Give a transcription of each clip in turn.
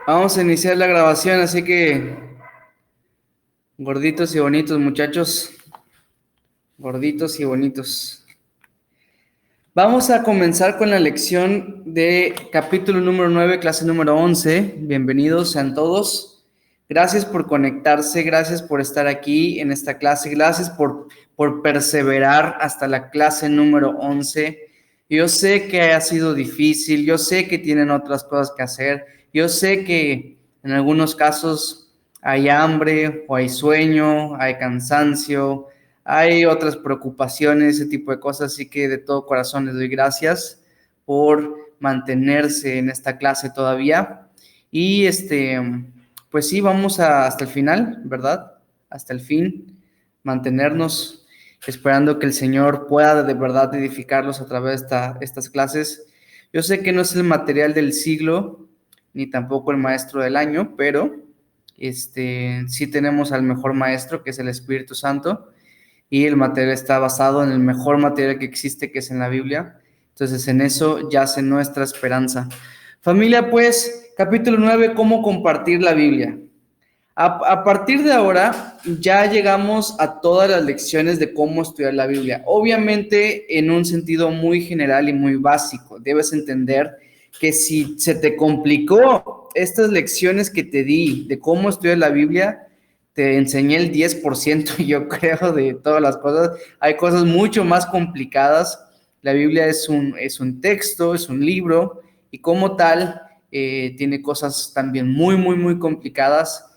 Vamos a iniciar la grabación, así que gorditos y bonitos, muchachos, gorditos y bonitos. Vamos a comenzar con la lección de capítulo número 9, clase número 11. Bienvenidos sean todos. Gracias por conectarse, gracias por estar aquí en esta clase, gracias por perseverar hasta la clase número 11. Yo sé que ha sido difícil, yo sé que tienen otras cosas que hacer, yo sé que en algunos casos hay hambre o hay sueño, hay cansancio, hay otras preocupaciones, ese tipo de cosas, así que de todo corazón les doy gracias por mantenerse en esta clase todavía. Y pues sí, hasta el final, ¿verdad? Hasta el fin, mantenernos esperando que el Señor pueda de verdad edificarlos a través de estas clases. Yo sé que no es el material del siglo, ni tampoco el maestro del año, pero sí tenemos al mejor maestro, que es el Espíritu Santo, y el material está basado en el mejor material que existe, que es en la Biblia. Entonces, en eso yace nuestra esperanza. Familia, pues, capítulo 9, ¿cómo compartir la Biblia? A partir de ahora, ya llegamos a todas las lecciones de cómo estudiar la Biblia. Obviamente, en un sentido muy general y muy básico. Debes entender que si se te complicó estas lecciones que te di de cómo estudiar la Biblia, te enseñé el 10%, yo creo, de todas las cosas. Hay cosas mucho más complicadas. La Biblia es un texto, es un libro, y como tal, tiene cosas también muy, muy, muy complicadas.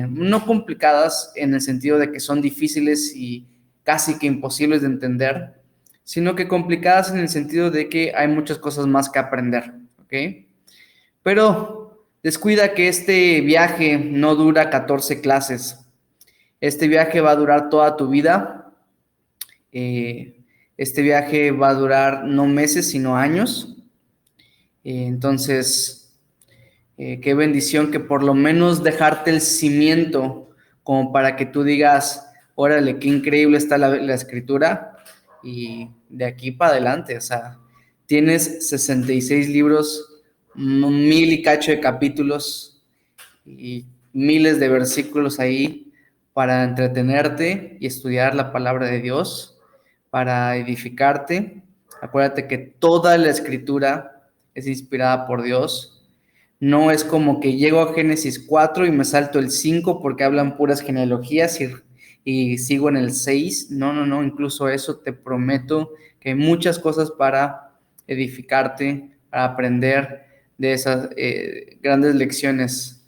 No complicadas en el sentido de que son difíciles y casi que imposibles de entender, sino que complicadas en el sentido de que hay muchas cosas más que aprender, ¿ok? Pero descuida que este viaje no dura 14 clases. Este viaje va a durar toda tu vida. Este viaje va a durar no meses, sino años. Entonces, qué bendición que por lo menos dejarte el cimiento como para que tú digas, órale, qué increíble está la escritura, y de aquí para adelante, o sea, tienes 66 libros, 1000 y cacho de capítulos y miles de versículos ahí para entretenerte y estudiar la palabra de Dios, para edificarte. Acuérdate que toda la escritura es inspirada por Dios. No es como que llego a Génesis 4 y me salto el 5 porque hablan puras genealogías y sigo en el 6. No, no, no, incluso eso te prometo que hay muchas cosas para edificarte, para aprender de esas grandes lecciones,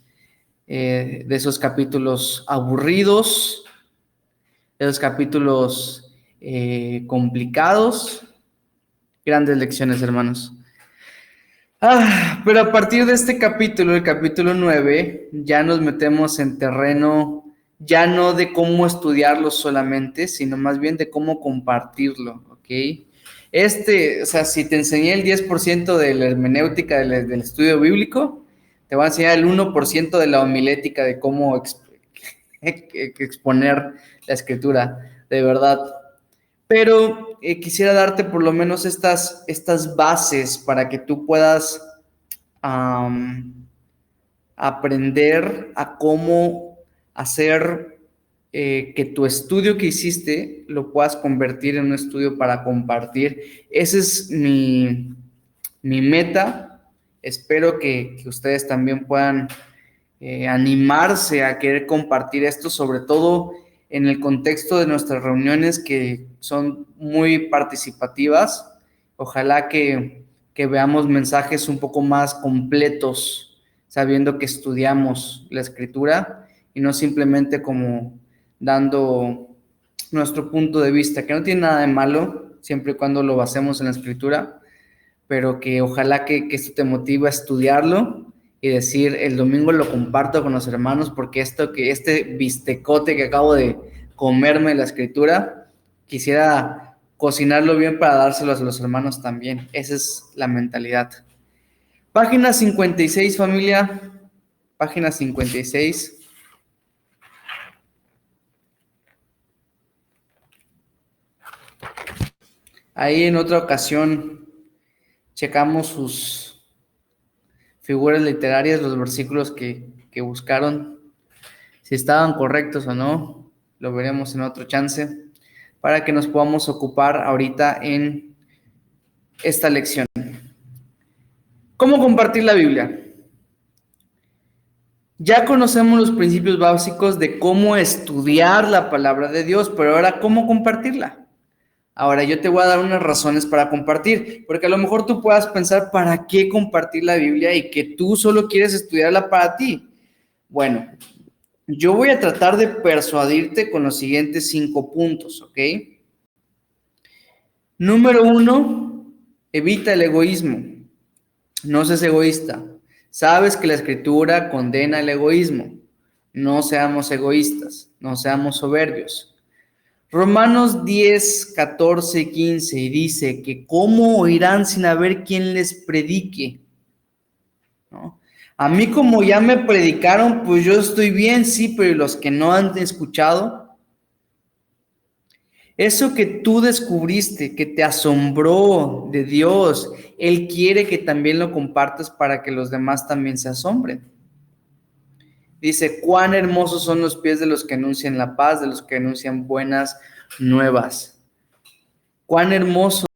de esos capítulos aburridos, de esos capítulos complicados, grandes lecciones, hermanos. Pero a partir de este capítulo, el capítulo 9, ya nos metemos en terreno ya no de cómo estudiarlo solamente, sino más bien de cómo compartirlo, ¿ok? O sea, si te enseñé el 10% de la hermenéutica del estudio bíblico, te voy a enseñar el 1% de la homilética de cómo exponer la escritura, de verdad. Pero quisiera darte por lo menos estas bases para que tú puedas um, aprender a cómo hacer que tu estudio que hiciste lo puedas convertir en un estudio para compartir. Esa es mi meta. Espero que ustedes también puedan animarse a querer compartir esto, sobre todo en el contexto de nuestras reuniones que son muy participativas. Ojalá que veamos mensajes un poco más completos, sabiendo que estudiamos la escritura y no simplemente como dando nuestro punto de vista, que no tiene nada de malo, siempre y cuando lo basemos en la escritura, pero que ojalá que esto te motive a estudiarlo y decir, el domingo lo comparto con los hermanos porque este bistecote que acabo de comerme en la escritura, quisiera cocinarlo bien para dárselos a los hermanos también. Esa es la mentalidad. Página 56, familia. Página 56. Ahí en otra ocasión checamos sus figuras literarias los versículos que buscaron, si estaban correctos o no, lo veremos en otro chance, para que nos podamos ocupar ahorita en esta lección. ¿Cómo compartir la Biblia? Ya conocemos los principios básicos de cómo estudiar la palabra de Dios, pero ahora, ¿cómo compartirla? Ahora, yo te voy a dar unas razones para compartir, porque a lo mejor tú puedas pensar, ¿para qué compartir la Biblia y que tú solo quieres estudiarla para ti? Bueno, yo voy a tratar de persuadirte con los siguientes 5 puntos, ¿ok? Número 1, evita el egoísmo. No seas egoísta. Sabes que la Escritura condena el egoísmo. No seamos egoístas, no seamos soberbios. Romanos 10, 14 y 15 y dice que ¿cómo oirán sin haber quien les predique? ¿No? A mí como ya me predicaron, pues yo estoy bien, sí, pero ¿y los que no han escuchado? Eso que tú descubriste, que te asombró de Dios, Él quiere que también lo compartas para que los demás también se asombren. Dice, cuán hermosos son los pies de los que anuncian la paz, de los que anuncian buenas nuevas. Cuán hermoso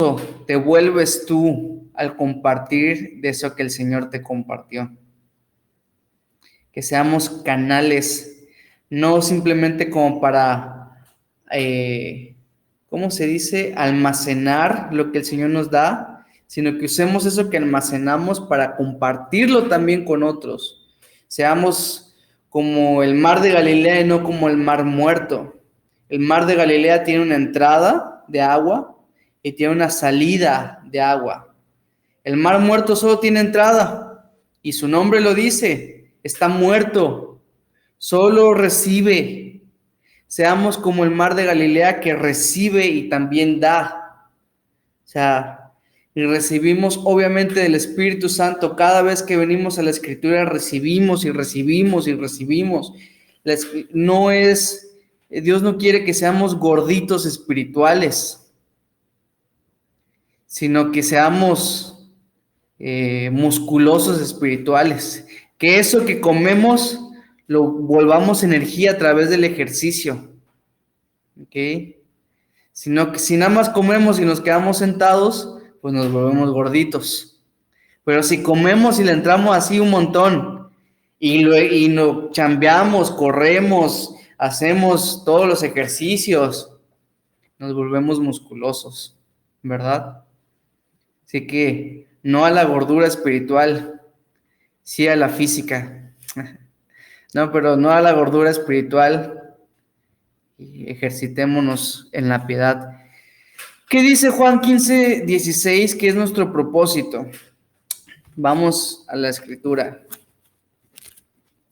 te vuelves tú al compartir de eso que el Señor te compartió. Que seamos canales, no simplemente como para, ¿cómo se dice? Almacenar lo que el Señor nos da, sino que usemos eso que almacenamos para compartirlo también con otros. Seamos como el mar de Galilea y no como el mar muerto. El mar de Galilea tiene una entrada de agua y tiene una salida de agua. El mar muerto solo tiene entrada y su nombre lo dice, está muerto, solo recibe. Seamos como el mar de Galilea que recibe y también da. O sea, y recibimos obviamente del Espíritu Santo. Cada vez que venimos a la Escritura recibimos y recibimos y recibimos. No es, Dios no quiere que seamos gorditos espirituales, sino que seamos musculosos espirituales. Que eso que comemos lo volvamos energía a través del ejercicio. ¿Ok? Sino que si nada más comemos y nos quedamos sentados, pues nos volvemos gorditos. Pero si comemos y le entramos así un montón y nos chambeamos, corremos, hacemos todos los ejercicios, nos volvemos musculosos, ¿verdad? Así que no a la gordura espiritual, sí a la física. No, pero no a la gordura espiritual. Y ejercitémonos en la piedad. ¿Qué dice Juan 15, 16? Que es nuestro propósito. Vamos a la Escritura.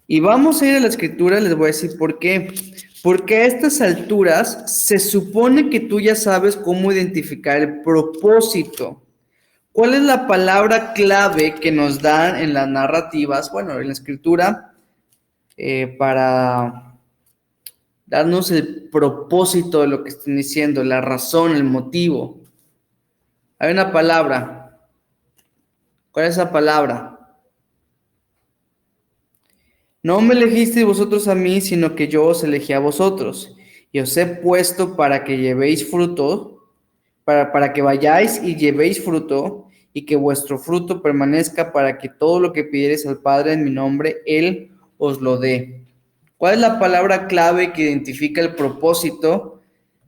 Y vamos a ir a la Escritura, les voy a decir por qué. Porque a estas alturas se supone que tú ya sabes cómo identificar el propósito. ¿Cuál es la palabra clave que nos dan en las narrativas, bueno, en la Escritura, para darnos el propósito de lo que están diciendo, la razón, el motivo? Hay una palabra. ¿Cuál es esa palabra? No me elegisteis vosotros a mí, sino que yo os elegí a vosotros, y os he puesto para que llevéis fruto, para que vayáis y llevéis fruto, y que vuestro fruto permanezca, para que todo lo que pidiereis al Padre en mi nombre, Él os lo dé. ¿Cuál es la palabra clave que identifica el propósito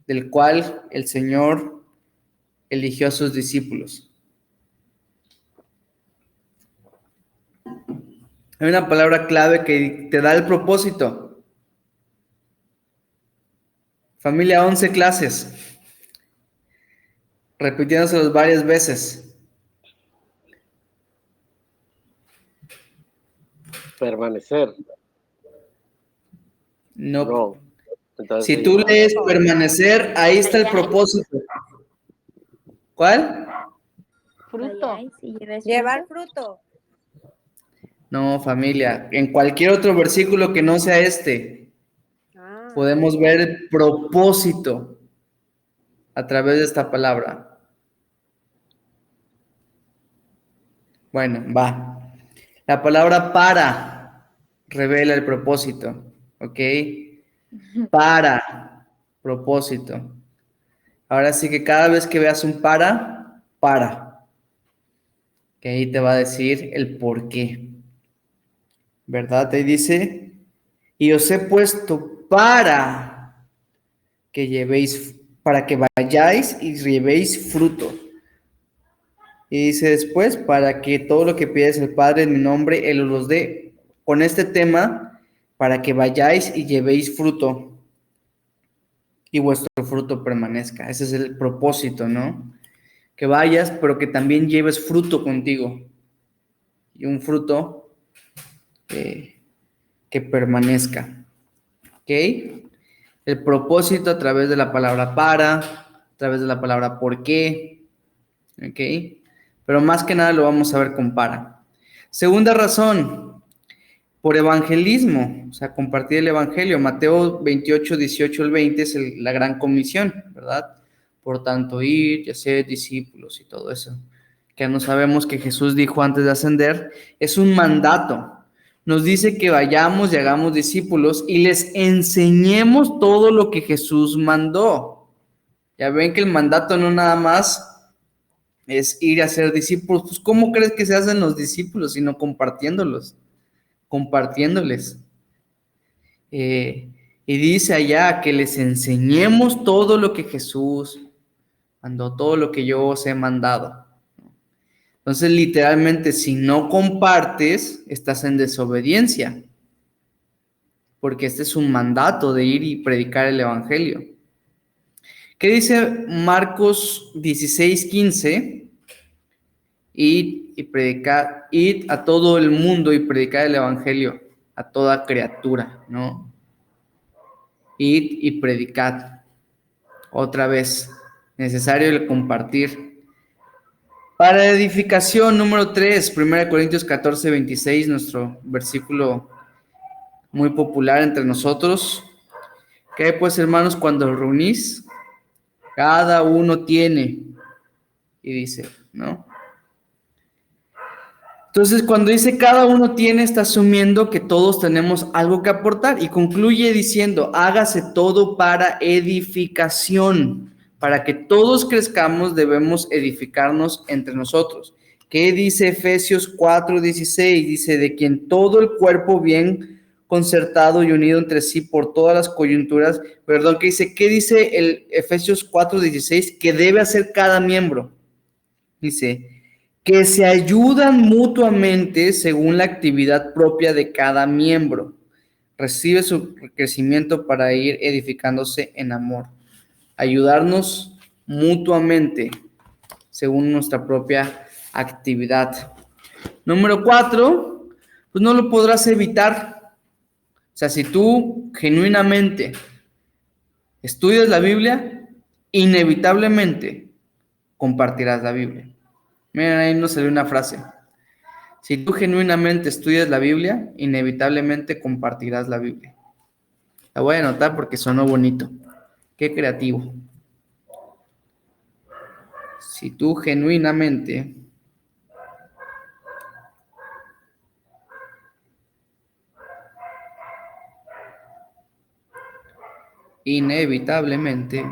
del cual el Señor eligió a sus discípulos? Hay una palabra clave que te da el propósito. Familia, 11 clases, repitiéndoselos varias veces. Permanecer. No. Entonces, Si tú lees permanecer, ahí está el propósito. ¿Cuál? Fruto. Llevar fruto. No, familia. En cualquier otro versículo que no sea este, podemos ver el propósito a través de esta palabra. Bueno, va. La palabra para revela el propósito, ¿ok? Para, propósito. Ahora sí que cada vez que veas un para. Que ahí te va a decir el por qué. ¿Verdad? Te dice, y os he puesto para que vayáis y llevéis fruto. Y dice después, para que todo lo que pides el Padre en mi nombre, Él os los dé. Con este tema, para que vayáis y llevéis fruto y vuestro fruto permanezca. Ese es el propósito, ¿no? Que vayas, pero que también lleves fruto contigo. Y un fruto que permanezca. ¿Ok? El propósito a través de la palabra a través de la palabra por qué. ¿Ok? Pero más que nada lo vamos a ver con para. Segunda razón, por evangelismo, o sea, compartir el evangelio. Mateo 28, 18 al 20 es la gran comisión, ¿verdad? Por tanto, ir y hacer discípulos y todo eso. Que no sabemos que Jesús dijo antes de ascender, es un mandato. Nos dice que vayamos y hagamos discípulos y les enseñemos todo lo que Jesús mandó. Ya ven que el mandato no nada más es ir a ser discípulos. Pues, ¿cómo crees que se hacen los discípulos sino compartiéndoles? Y dice allá que les enseñemos todo lo que Jesús mandó, todo lo que yo os he mandado. Entonces, literalmente, si no compartes, estás en desobediencia, porque este es un mandato de ir y predicar el evangelio. ¿Qué dice Marcos 16:15? Id a todo el mundo y predicar el evangelio a toda criatura, ¿no? Id y predicad. Otra vez, necesario el compartir. Para edificación, número 3, 1 Corintios 14, 26, nuestro versículo muy popular entre nosotros. ¿Qué pues, hermanos, cuando os reunís? Cada uno tiene, y dice, ¿no? Entonces, cuando dice cada uno tiene, está asumiendo que todos tenemos algo que aportar y concluye diciendo, hágase todo para edificación. Para que todos crezcamos, debemos edificarnos entre nosotros. ¿Qué dice Efesios 4:16? Dice, de quien todo el cuerpo bien concertado y unido entre sí por todas las coyunturas. Perdón, ¿qué dice el Efesios 4:16? Que debe hacer cada miembro. Dice, que se ayudan mutuamente según la actividad propia de cada miembro. Recibe su crecimiento para ir edificándose en amor. Ayudarnos mutuamente según nuestra propia actividad. Número 4, pues no lo podrás evitar. O sea, si tú genuinamente estudias la Biblia, inevitablemente compartirás la Biblia. Miren, ahí nos salió una frase. Si tú genuinamente estudias la Biblia, inevitablemente compartirás la Biblia. La voy a anotar porque sonó bonito. Qué creativo. Si tú genuinamente inevitablemente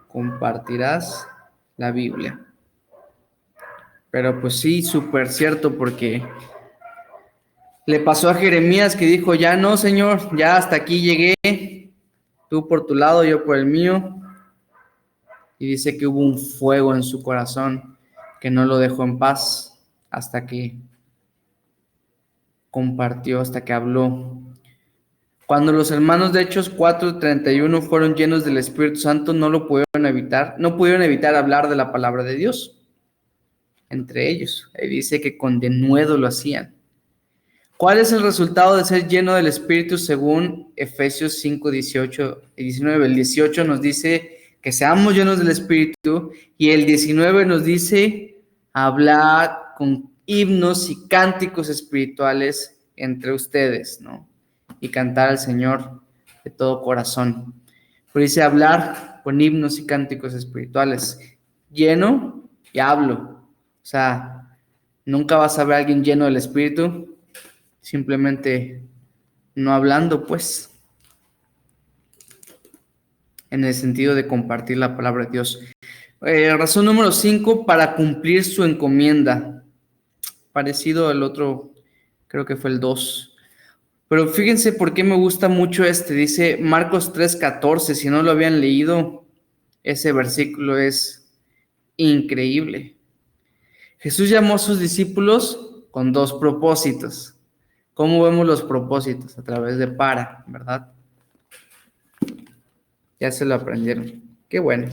compartirás la Biblia. Pero pues sí, súper cierto, porque le pasó a Jeremías que dijo, ya no, Señor, ya hasta aquí llegué, tú por tu lado, yo por el mío. Y dice que hubo un fuego en su corazón que no lo dejó en paz hasta que compartió, hasta que habló. Cuando los hermanos de Hechos 4:31 fueron llenos del Espíritu Santo, no pudieron evitar hablar de la palabra de Dios entre ellos. Ahí dice que con denuedo lo hacían. ¿Cuál es el resultado de ser lleno del Espíritu según Efesios 5:18 y 19? El 18 nos dice que seamos llenos del Espíritu y el 19 nos dice hablar con himnos y cánticos espirituales entre ustedes, ¿no? Y cantar al Señor de todo corazón. Pero dice hablar con himnos y cánticos espirituales. Lleno y hablo. O sea, Nunca vas a ver a alguien lleno del Espíritu, simplemente no hablando, pues, en el sentido de compartir la palabra de Dios. Razón número 5, para cumplir su encomienda. Parecido al otro, creo que fue el 2. Pero fíjense por qué me gusta mucho este. Dice Marcos 3:14. Si no lo habían leído, ese versículo es increíble. Jesús llamó a sus discípulos con 2 propósitos. ¿Cómo vemos los propósitos? A través de para, ¿verdad? Ya se lo aprendieron. Qué bueno.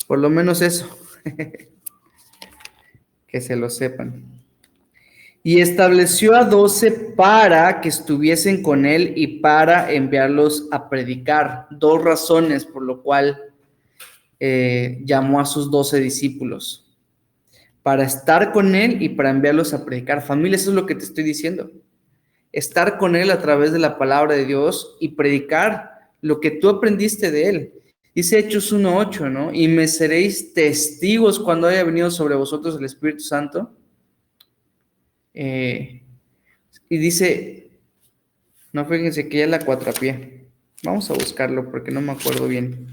Por lo menos eso. Que se lo sepan. Y estableció a 12 para que estuviesen con él y para enviarlos a predicar. 2 razones por lo cual llamó a sus 12 discípulos. Para estar con él y para enviarlos a predicar. Familia, eso es lo que te estoy diciendo. Estar con él a través de la palabra de Dios y predicar lo que tú aprendiste de él. Dice Hechos 1:8, ¿no? Y me seréis testigos cuando haya venido sobre vosotros el Espíritu Santo. Y dice, no, fíjense que ya la cuatrapié. Vamos a buscarlo porque no me acuerdo bien.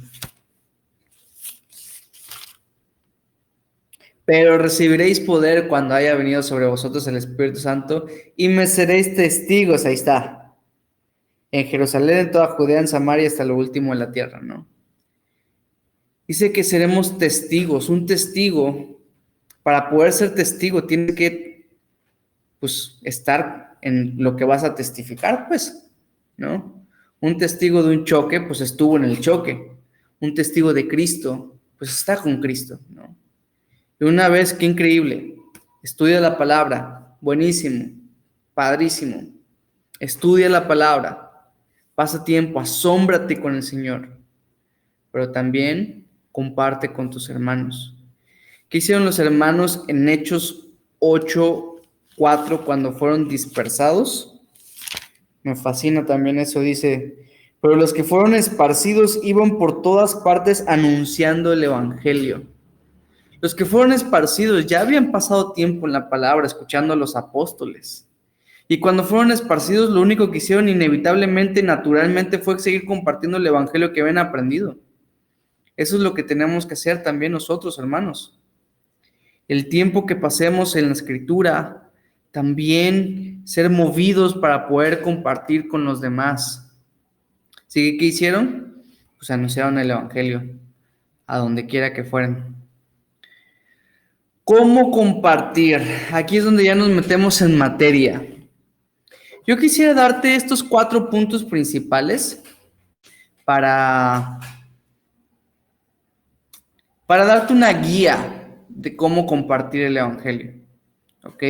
Pero recibiréis poder cuando haya venido sobre vosotros el Espíritu Santo y me seréis testigos, ahí está, en Jerusalén, en toda Judea, en Samaria, hasta lo último de la tierra, ¿no? Dice que seremos testigos. Un testigo, para poder ser testigo, tiene que, pues, estar en lo que vas a testificar, pues, ¿no? Un testigo de un choque, pues, estuvo en el choque. Un testigo de Cristo, pues, está con Cristo, ¿no? Y una vez, qué increíble, estudia la palabra, buenísimo, padrísimo, estudia la palabra, pasa tiempo, asómbrate con el Señor, pero también comparte con tus hermanos. ¿Qué hicieron los hermanos en Hechos 8:4 cuando fueron dispersados? Me fascina también eso, dice, pero los que fueron esparcidos iban por todas partes anunciando el evangelio. Los que fueron esparcidos ya habían pasado tiempo en la palabra, escuchando a los apóstoles. Y cuando fueron esparcidos, lo único que hicieron inevitablemente, naturalmente, fue seguir compartiendo el evangelio que habían aprendido. Eso es lo que tenemos que hacer también nosotros, hermanos. El tiempo que pasemos en la Escritura, también ser movidos para poder compartir con los demás. ¿Sí? ¿Qué hicieron? Pues anunciaron el evangelio a donde quiera que fueran. ¿Cómo compartir? Aquí es donde ya nos metemos en materia. Yo quisiera darte estos 4 puntos principales para darte una guía de cómo compartir el evangelio, ¿ok?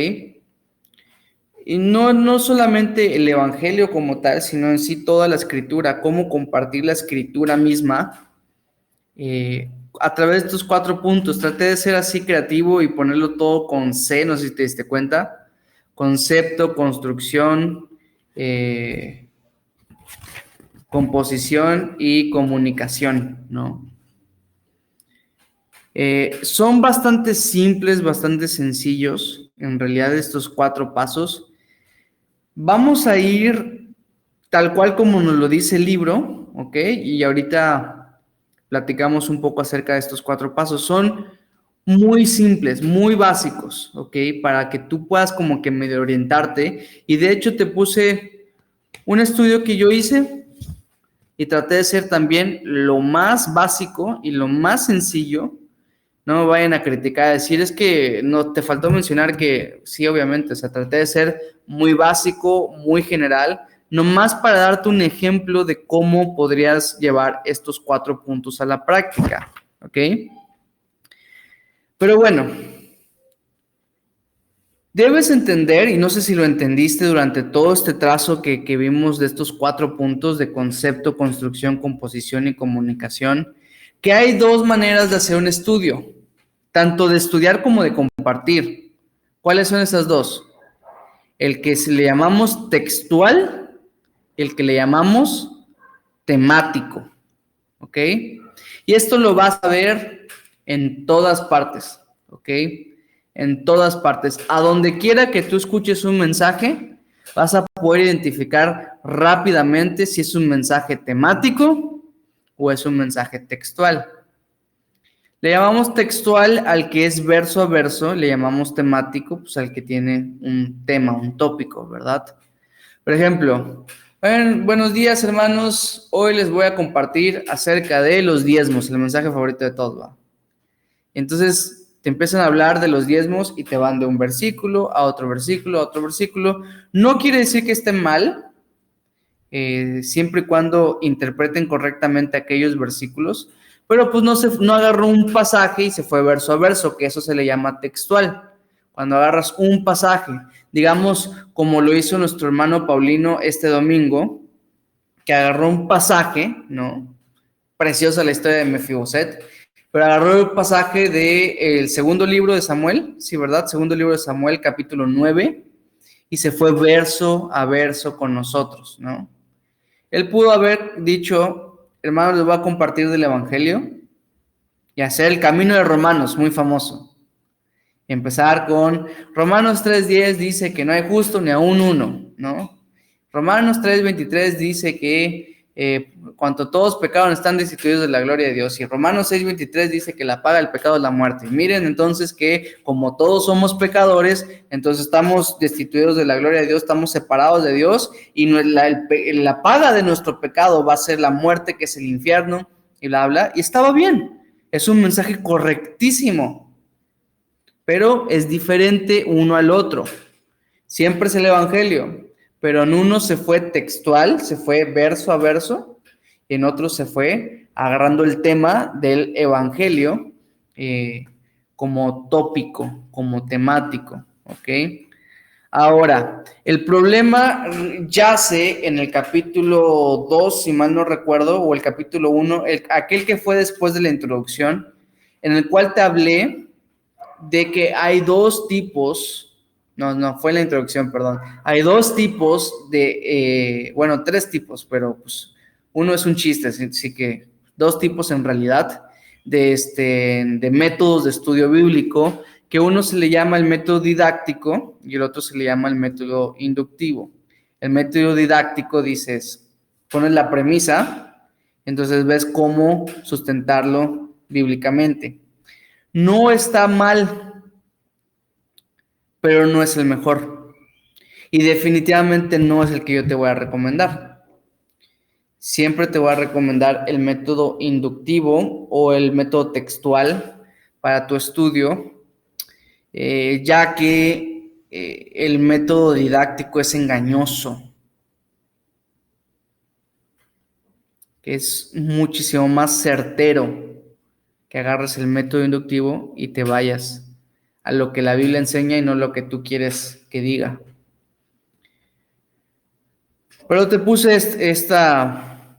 Y no solamente el evangelio como tal, sino en sí toda la escritura, cómo compartir la escritura misma, a través de estos 4 puntos. Traté de ser así creativo y ponerlo todo con C, no sé si te diste cuenta. Concepto, construcción, composición y comunicación, ¿no? Son bastante simples, bastante sencillos, en realidad, estos 4 pasos. Vamos a ir tal cual como nos lo dice el libro, ¿ok? Y ahorita platicamos un poco acerca de estos 4 pasos. Son muy simples, muy básicos, ¿ok? Para que tú puedas como que medio orientarte. Y de hecho te puse un estudio que yo hice y traté de ser también lo más básico y lo más sencillo. No me vayan a criticar, a decir, es que no te faltó mencionar que sí, obviamente, o sea, traté de ser muy básico, muy general, nomás para darte un ejemplo de cómo podrías llevar estos 4 puntos a la práctica, ¿ok? Pero bueno, debes entender, y no sé si lo entendiste durante todo este trazo que vimos de estos 4 puntos de concepto, construcción, composición y comunicación, que hay 2 maneras de hacer un estudio, tanto de estudiar como de compartir. ¿Cuáles son esas 2? El que le llamamos textual, el que le llamamos temático, ¿ok? Y esto lo vas a ver en todas partes, ¿ok? en todas partes. A donde quiera que tú escuches un mensaje, vas a poder identificar rápidamente si es un mensaje temático o es un mensaje textual. Le llamamos textual al que es verso a verso, le llamamos temático, pues al que tiene un tema, un tópico, ¿verdad? Por ejemplo, buenos días, hermanos. Hoy les voy a compartir acerca de los diezmos, el mensaje favorito de todos, ¿va? Entonces te empiezan a hablar de los diezmos y te van de un versículo a otro versículo, a otro versículo. No quiere decir que estén mal, siempre y cuando interpreten correctamente aquellos versículos, pero pues no agarró un pasaje y se fue verso a verso, que eso se le llama textual. Cuando agarras un pasaje, digamos como lo hizo nuestro hermano Paulino este domingo, que agarró un pasaje, ¿no? Preciosa la historia de Mefiboset, pero agarró el pasaje del segundo libro de Samuel, sí, ¿verdad? Segundo libro de Samuel, capítulo 9, y se fue verso a verso con nosotros, ¿no? Él pudo haber dicho, hermanos, les voy a compartir del Evangelio y hacer el camino de Romanos, muy famoso. Empezar con Romanos 3:10 dice que no hay justo ni aún uno, ¿no? Romanos 3:23 dice que cuanto todos pecaron están destituidos de la gloria de Dios. Y Romanos 6:23 dice que la paga del pecado es la muerte. Y miren entonces que como todos somos pecadores, entonces estamos destituidos de la gloria de Dios, estamos separados de Dios y la paga de nuestro pecado va a ser la muerte, que es el infierno, y bla, bla. Y estaba bien, es un mensaje correctísimo, pero es diferente uno al otro. Siempre es el Evangelio, pero en uno se fue textual, se fue verso a verso, y en otro se fue agarrando el tema del Evangelio como tópico, como temático, ¿ok? Ahora, el problema yace en el capítulo 2, si mal no recuerdo, o el capítulo 1, aquel que fue después de la introducción, en el cual te hablé de que hay dos tipos. No, fue la introducción, perdón. Hay dos tipos de, tres tipos, pero pues uno es un chiste, así que dos tipos en realidad de métodos de estudio bíblico, que uno se le llama el método didáctico y el otro se le llama el método inductivo. El método didáctico dices, pones la premisa, entonces ves cómo sustentarlo bíblicamente. No está mal, pero no es el mejor. Y definitivamente no es el que yo te voy a recomendar. Siempre te voy a recomendar el método inductivo o el método textual para tu estudio, ya que el método didáctico es engañoso, que es muchísimo más certero que agarres el método inductivo y te vayas a lo que la Biblia enseña y no lo que tú quieres que diga. Pero te puse esta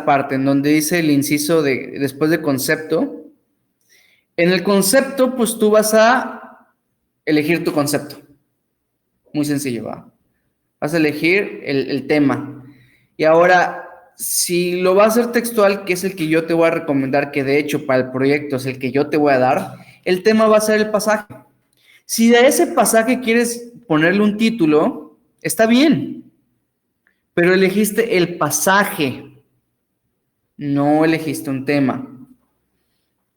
parte en donde dice el inciso después de concepto. En el concepto, pues tú vas a elegir tu concepto. Muy sencillo, ¿va? Vas a elegir el tema. Y ahora, si lo vas a hacer textual, que es el que yo te voy a recomendar, que de hecho para el proyecto es el que yo te voy a dar, el tema va a ser el pasaje. Si de ese pasaje quieres ponerle un título, está bien, pero elegiste el pasaje, no elegiste un tema.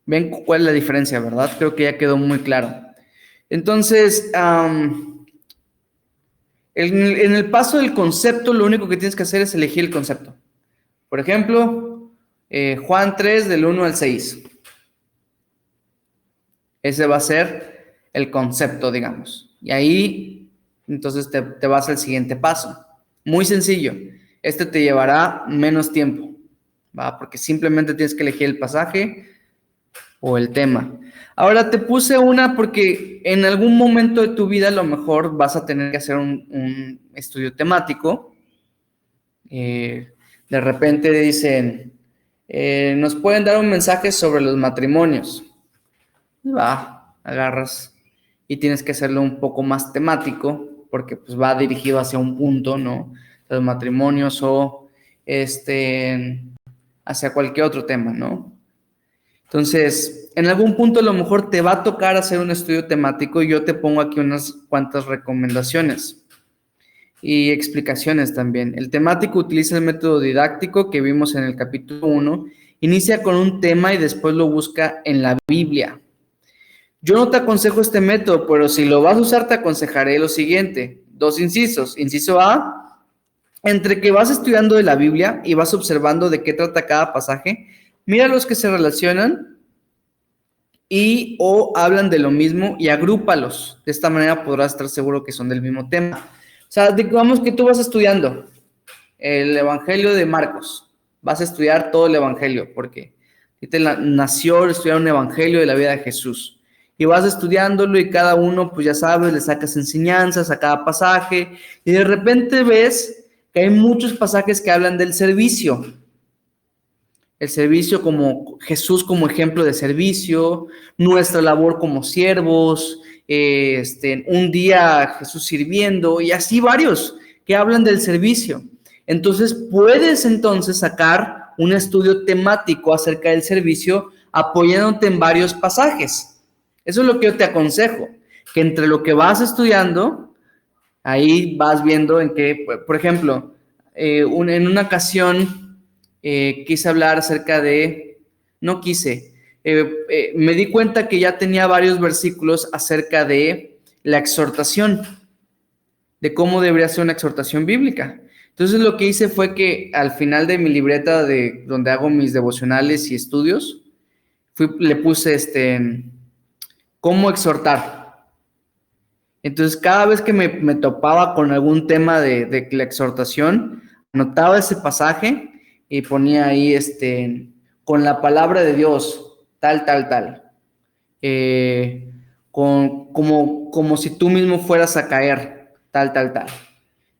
¿Ven cuál es la diferencia, verdad? Creo que ya quedó muy claro. Entonces, en el paso del concepto, lo único que tienes que hacer es elegir el concepto. Por ejemplo, Juan 3, del 1 al 6. Ese va a ser el concepto, digamos. Y ahí, entonces, te vas al siguiente paso. Muy sencillo. Este te llevará menos tiempo, ¿va? Porque simplemente tienes que elegir el pasaje o el tema. Ahora te puse una porque en algún momento de tu vida a lo mejor vas a tener que hacer un estudio temático. De repente dicen, nos pueden dar un mensaje sobre los matrimonios. Va, agarras y tienes que hacerlo un poco más temático porque pues va dirigido hacia un punto, ¿no? Los matrimonios o hacia cualquier otro tema, ¿no? Entonces, en algún punto a lo mejor te va a tocar hacer un estudio temático y yo te pongo aquí unas cuantas recomendaciones y explicaciones también. El temático utiliza el método didáctico que vimos en el capítulo 1. Inicia con un tema y después lo busca en la Biblia. Yo no te aconsejo este método, pero si lo vas a usar te aconsejaré lo siguiente. 2 incisos. Inciso A, entre que vas estudiando de la Biblia y vas observando de qué trata cada pasaje, mira los que se relacionan y o hablan de lo mismo y agrúpalos. De esta manera podrás estar seguro que son del mismo tema. O sea, digamos que tú vas estudiando el Evangelio de Marcos. Vas a estudiar todo el Evangelio porque te nació estudiar un Evangelio de la vida de Jesús. Y vas estudiándolo y cada uno, pues ya sabes, le sacas enseñanzas a cada pasaje y de repente ves que hay muchos pasajes que hablan del servicio. El servicio como Jesús como ejemplo de servicio, nuestra labor como siervos, un día Jesús sirviendo y así varios que hablan del servicio. Entonces puedes entonces sacar un estudio temático acerca del servicio apoyándote en varios pasajes. Eso es lo que yo te aconsejo, que entre lo que vas estudiando, ahí vas viendo en que, por ejemplo, en una ocasión quise hablar acerca de, me di cuenta que ya tenía varios versículos acerca de la exhortación, de cómo debería ser una exhortación bíblica. Entonces lo que hice fue que al final de mi libreta de donde hago mis devocionales y estudios, le puse cómo exhortar. Entonces cada vez que me topaba con algún tema de la exhortación, anotaba ese pasaje y ponía ahí con la palabra de Dios, tal. Como si tú mismo fueras a caer, tal.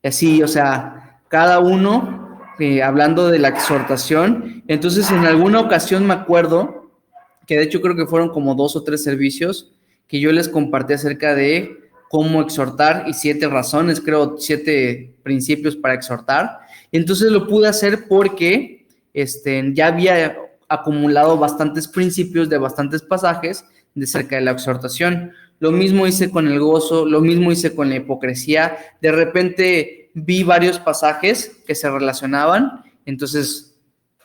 Y así, o sea, cada uno hablando de la exhortación. Entonces, en alguna ocasión me acuerdo que de hecho creo que fueron como 2 o 3 servicios que yo les compartí acerca de cómo exhortar y 7 razones, creo, 7 principios para exhortar. Entonces lo pude hacer porque ya había acumulado bastantes principios de bastantes pasajes de cerca de la exhortación. Lo mismo hice con el gozo, lo mismo hice con la hipocresía. De repente vi varios pasajes que se relacionaban, entonces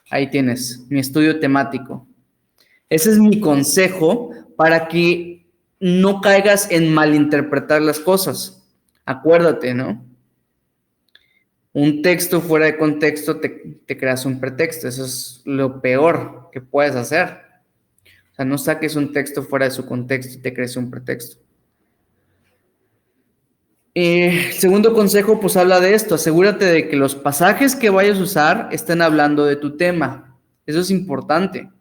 ahí tienes mi estudio temático. Ese es mi consejo para que no caigas en malinterpretar las cosas. Acuérdate, ¿no? Un texto fuera de contexto te creas un pretexto. Eso es lo peor que puedes hacer. O sea, no saques un texto fuera de su contexto y te crees un pretexto. El segundo consejo, pues habla de esto. Asegúrate de que los pasajes que vayas a usar estén hablando de tu tema. Eso es importante.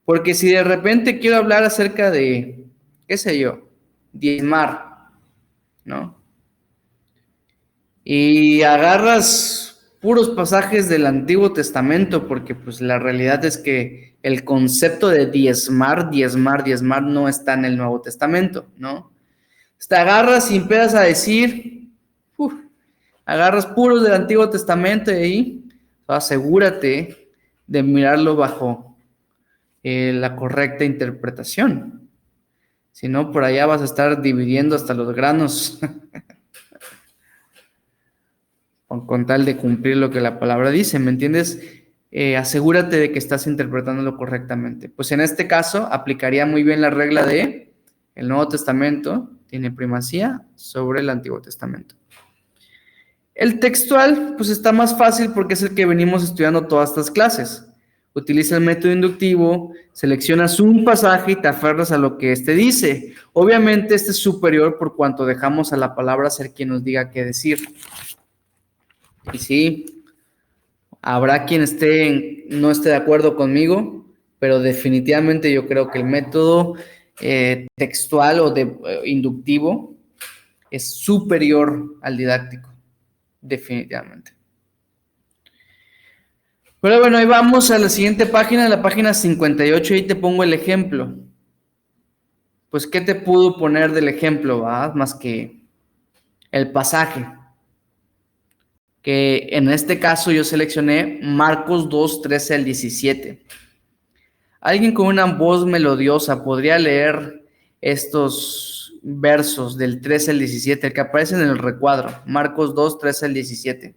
Porque si de repente quiero hablar acerca de, qué sé yo, diezmar, ¿no? Y agarras puros pasajes del Antiguo Testamento, porque pues la realidad es que el concepto de diezmar no está en el Nuevo Testamento, ¿no? Te agarras y empiezas a decir, agarras puros del Antiguo Testamento y ahí asegúrate de mirarlo bajo la correcta interpretación. Si no, por allá vas a estar dividiendo hasta los granos con tal de cumplir lo que la palabra dice, ¿me entiendes? Asegúrate de que estás interpretándolo correctamente. Pues en este caso aplicaría muy bien la regla de el Nuevo Testamento tiene primacía sobre el Antiguo Testamento. El textual, pues está más fácil porque es el que venimos estudiando todas estas clases. Utiliza el método inductivo, seleccionas un pasaje y te aferras a lo que éste dice. Obviamente este es superior por cuanto dejamos a la palabra ser quien nos diga qué decir. Y sí, habrá quien no esté de acuerdo conmigo, pero definitivamente yo creo que el método textual o inductivo es superior al didáctico, definitivamente. Pero bueno, ahí vamos a la siguiente página, la página 58, y ahí te pongo el ejemplo. Pues, ¿qué te puedo poner del ejemplo, va? Más que el pasaje. Que en este caso yo seleccioné Marcos 2, 13 al 17. Alguien con una voz melodiosa podría leer estos versos del 13 al 17, el que aparece en el recuadro, Marcos 2, 13 al 17.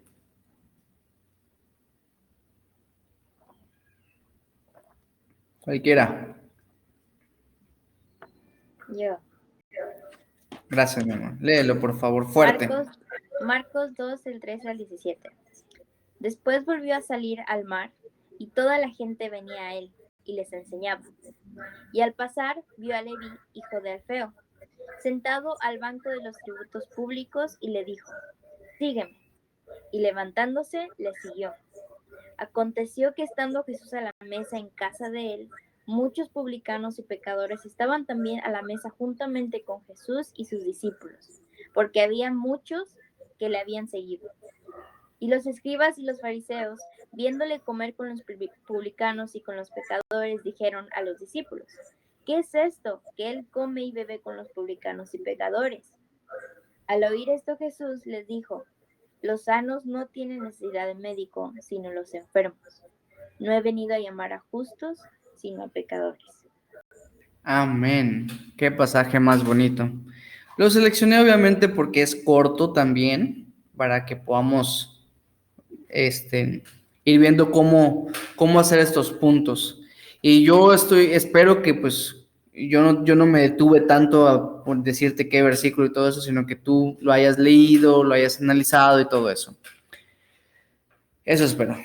Cualquiera. Yo. Gracias, mi amor. Léelo, por favor, fuerte. Marcos 2, del 13 al 17. Después volvió a salir al mar, y toda la gente venía a él, y les enseñaba. Y al pasar, vio a Leví, hijo de Alfeo, sentado al banco de los tributos públicos, y le dijo: sígueme. Y levantándose, le siguió. Aconteció que estando Jesús a la mesa en casa de él, muchos publicanos y pecadores estaban también a la mesa juntamente con Jesús y sus discípulos, porque había muchos que le habían seguido. Y los escribas y los fariseos, viéndole comer con los publicanos y con los pecadores, dijeron a los discípulos: ¿qué es esto? Que él come y bebe con los publicanos y pecadores. Al oír esto, Jesús les dijo: los sanos no tienen necesidad de médico, sino los enfermos. No he venido a llamar a justos, sino a pecadores. Amén. Qué pasaje más bonito. Lo seleccioné obviamente porque es corto también, para que podamos ir viendo cómo hacer estos puntos. Y yo espero que pues yo no me detuve tanto por decirte qué versículo y todo eso, sino que tú lo hayas leído, lo hayas analizado y todo eso. Eso espero.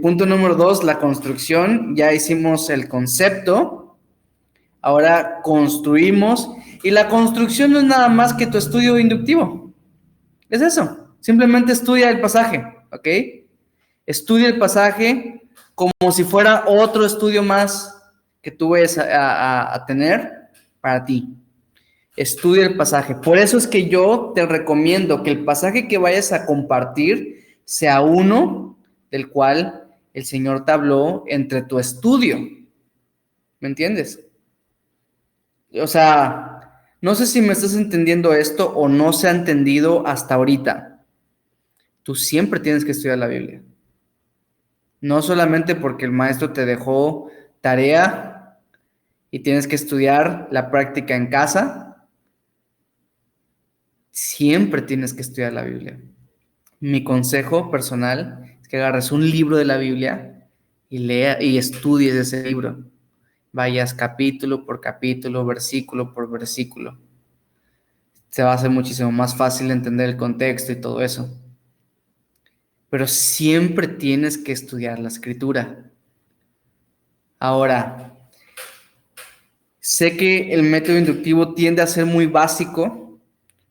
Punto número 2, la construcción. Ya hicimos el concepto. Ahora construimos. Y la construcción no es nada más que tu estudio inductivo. Es eso. Simplemente estudia el pasaje, ¿ok? Estudia el pasaje como si fuera otro estudio más que tú vayas a tener para ti. Estudia el pasaje. Por eso es que yo te recomiendo que el pasaje que vayas a compartir sea uno del cual el Señor te habló entre tu estudio. ¿Me entiendes? O sea, no sé si me estás entendiendo esto o no se ha entendido hasta ahorita. Tú siempre tienes que estudiar la Biblia. No solamente porque el maestro te dejó tarea y tienes que estudiar la práctica en casa. Siempre tienes que estudiar la Biblia. Mi consejo personal es que agarres un libro de la Biblia y lea y estudies ese libro. Vayas capítulo por capítulo, versículo por versículo. Se va a hacer muchísimo más fácil entender el contexto y todo eso. Pero siempre tienes que estudiar la Escritura. Ahora, sé que el método inductivo tiende a ser muy básico,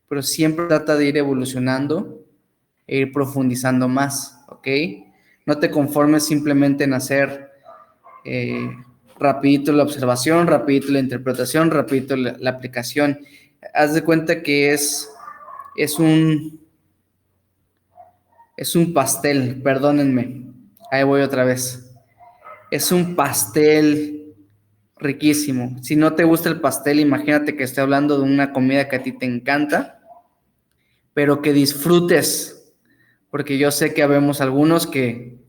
pero siempre trata de ir evolucionando e ir profundizando más, ¿ok? No te conformes simplemente en hacer rapidito la observación, rapidito la interpretación, rapidito la aplicación. Haz de cuenta que es un pastel, perdónenme, ahí voy otra vez. Es un pastel riquísimo. Si no te gusta el pastel, imagínate que estoy hablando de una comida que a ti te encanta, pero que disfrutes, porque yo sé que habemos algunos que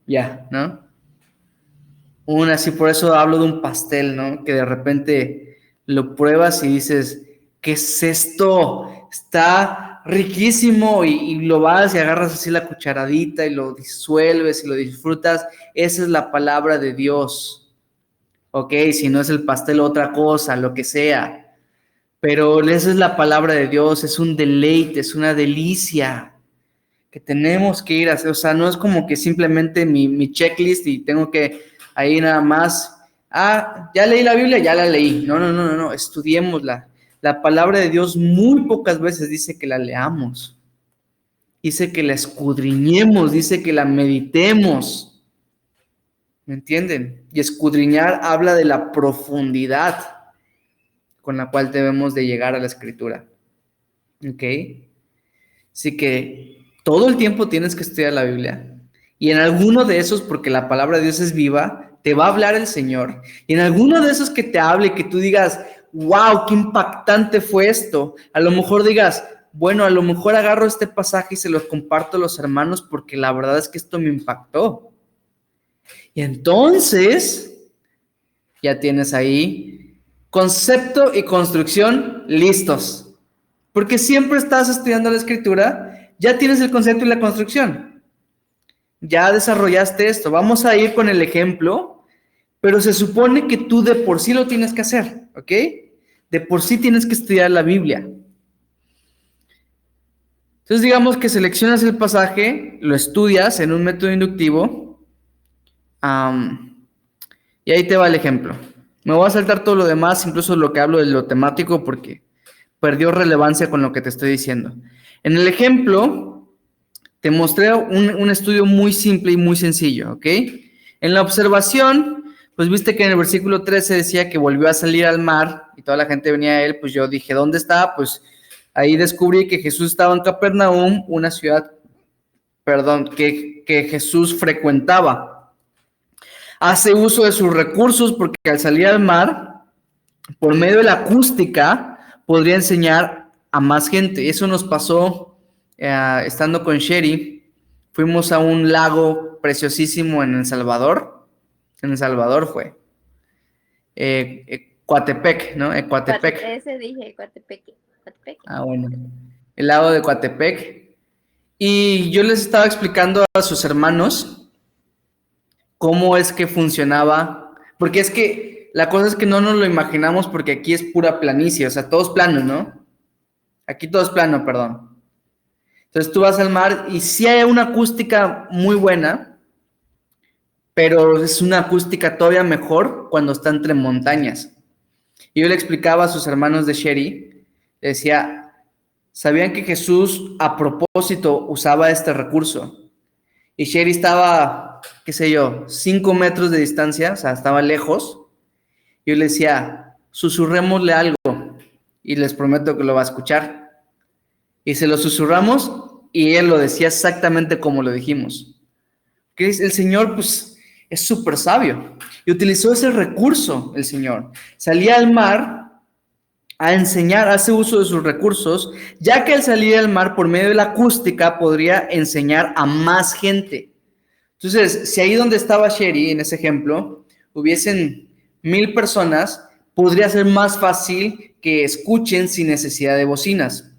ya, ¿no? Así, por eso hablo de un pastel, ¿no? Que de repente lo pruebas y dices, ¿qué es esto? Está riquísimo, y lo vas y agarras así la cucharadita y lo disuelves y lo disfrutas. Esa es la palabra de Dios. Ok, si no es el pastel, otra cosa, lo que sea. Pero esa es la palabra de Dios, es un deleite, es una delicia que tenemos que ir a hacer. O sea, no es como que simplemente mi checklist y tengo que ahí nada más, ya leí la Biblia, ya la leí. No, estudiémosla. La palabra de Dios muy pocas veces dice que la leamos. Dice que la escudriñemos, dice que la meditemos. ¿Me entienden? Y escudriñar habla de la profundidad con la cual debemos de llegar a la Escritura. ¿Ok? Así que todo el tiempo tienes que estudiar la Biblia. Y en alguno de esos, porque la palabra de Dios es viva, te va a hablar el Señor. Y en alguno de esos que te hable, que tú digas, wow, qué impactante fue esto. A lo mejor digas, bueno, a lo mejor agarro este pasaje y se lo comparto a los hermanos porque la verdad es que esto me impactó. Y entonces, ya tienes ahí concepto y construcción listos. Porque siempre estás estudiando la escritura, ya tienes el concepto y la construcción. Ya desarrollaste esto. Vamos a ir con el ejemplo, pero se supone que tú de por sí lo tienes que hacer, ¿ok? De por sí tienes que estudiar la Biblia. Entonces digamos que seleccionas el pasaje, lo estudias en un método inductivo, y ahí te va el ejemplo. Me voy a saltar todo lo demás, incluso lo que hablo de lo temático, porque perdió relevancia con lo que te estoy diciendo. En el ejemplo, te mostré un estudio muy simple y muy sencillo, ¿ok? En la observación, pues viste que en el versículo 13 decía que volvió a salir al mar y toda la gente venía a él, pues yo dije, ¿dónde está? Pues ahí descubrí que Jesús estaba en Capernaum, una ciudad, que Jesús frecuentaba. Hace uso de sus recursos porque al salir al mar, por medio de la acústica, podría enseñar a más gente. Eso nos pasó estando con Sherry. Fuimos a un lago preciosísimo en El Salvador. En El Salvador fue. Coatepec, ¿no? Coatepec. Ese dije, Coatepeque. Ah, bueno. El lago de Coatepec. Y yo les estaba explicando a sus hermanos cómo es que funcionaba. Porque es que la cosa es que no nos lo imaginamos porque aquí es pura planicie. O sea, todo es plano, ¿no? Aquí todo es plano, perdón. Entonces tú vas al mar y sí hay una acústica muy buena, pero es una acústica todavía mejor cuando está entre montañas. Y yo le explicaba a sus hermanos de Sherry, le decía, ¿sabían que Jesús a propósito usaba este recurso? Y Sherry estaba, qué sé yo, 5 metros de distancia, o sea, estaba lejos. Yo le decía, susurrémosle algo y les prometo que lo va a escuchar. Y se lo susurramos y él lo decía exactamente como lo dijimos. Que el Señor, pues, es súper sabio. Y utilizó ese recurso, el Señor. Salía al mar a enseñar, hace uso de sus recursos, ya que al salir al mar, por medio de la acústica, podría enseñar a más gente. Entonces, si ahí donde estaba Sherry, en ese ejemplo, hubiesen 1000 personas, podría ser más fácil que escuchen sin necesidad de bocinas.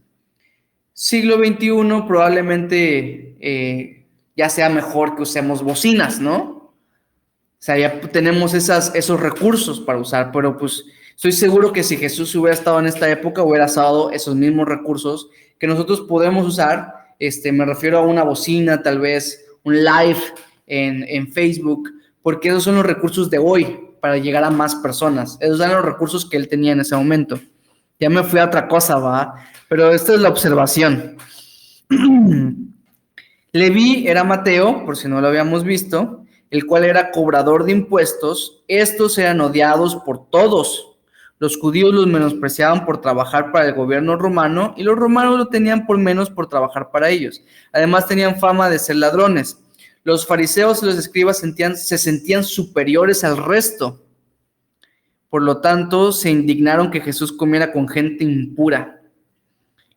Siglo XXI probablemente ya sea mejor que usemos bocinas, ¿no? O sea, ya tenemos esos recursos para usar, pero pues estoy seguro que si Jesús hubiera estado en esta época, hubiera usado esos mismos recursos que nosotros podemos usar. Me refiero a una bocina, tal vez un live en Facebook, porque esos son los recursos de hoy para llegar a más personas. Esos eran los recursos que él tenía en ese momento. Ya me fui a otra cosa, ¿va? Pero esta es la observación. Leví era Mateo, por si no lo habíamos visto, el cual era cobrador de impuestos. Estos eran odiados por todos. Los judíos los menospreciaban por trabajar para el gobierno romano y los romanos lo tenían por menos por trabajar para ellos. Además tenían fama de ser ladrones. Los fariseos y los escribas se sentían superiores al resto. Por lo tanto, se indignaron que Jesús comiera con gente impura.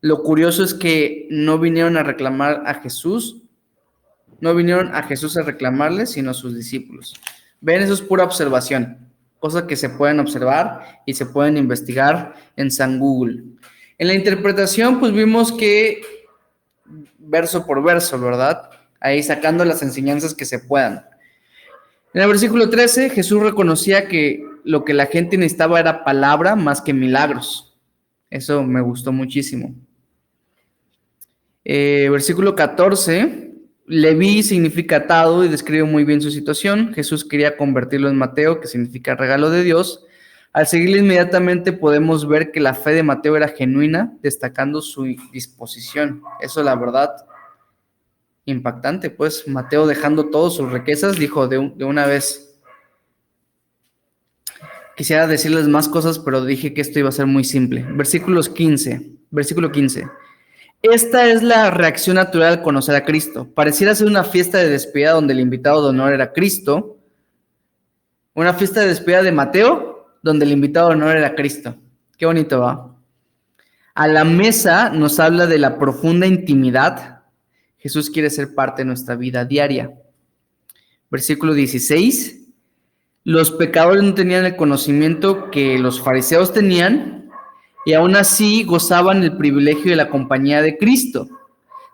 Lo curioso es que no vinieron a reclamar a Jesús, no vinieron a Jesús a reclamarle, sino a sus discípulos. Ven, eso es pura observación, cosas que se pueden observar y se pueden investigar en San Google. En la interpretación, pues vimos que verso por verso, ¿verdad? Ahí sacando las enseñanzas que se puedan. En el versículo 13, Jesús reconocía que lo que la gente necesitaba era palabra más que milagros. Eso me gustó muchísimo. Versículo 14, Leví significa atado y describe muy bien su situación. Jesús quería convertirlo en Mateo, que significa regalo de Dios. Al seguirle inmediatamente podemos ver que la fe de Mateo era genuina, destacando su disposición. Eso, la verdad, impactante, pues Mateo, dejando todas sus riquezas, dijo de una vez. Quisiera decirles más cosas, pero dije que esto iba a ser muy simple. Versículo 15. Esta es la reacción natural al conocer a Cristo. Pareciera ser una fiesta de despedida donde el invitado de honor era Cristo. Una fiesta de despedida de Mateo, donde el invitado de honor era Cristo. Qué bonito, ¿va? A la mesa nos habla de la profunda intimidad. Jesús quiere ser parte de nuestra vida diaria. Versículo 16. Los pecadores no tenían el conocimiento que los fariseos tenían y aún así gozaban el privilegio de la compañía de Cristo,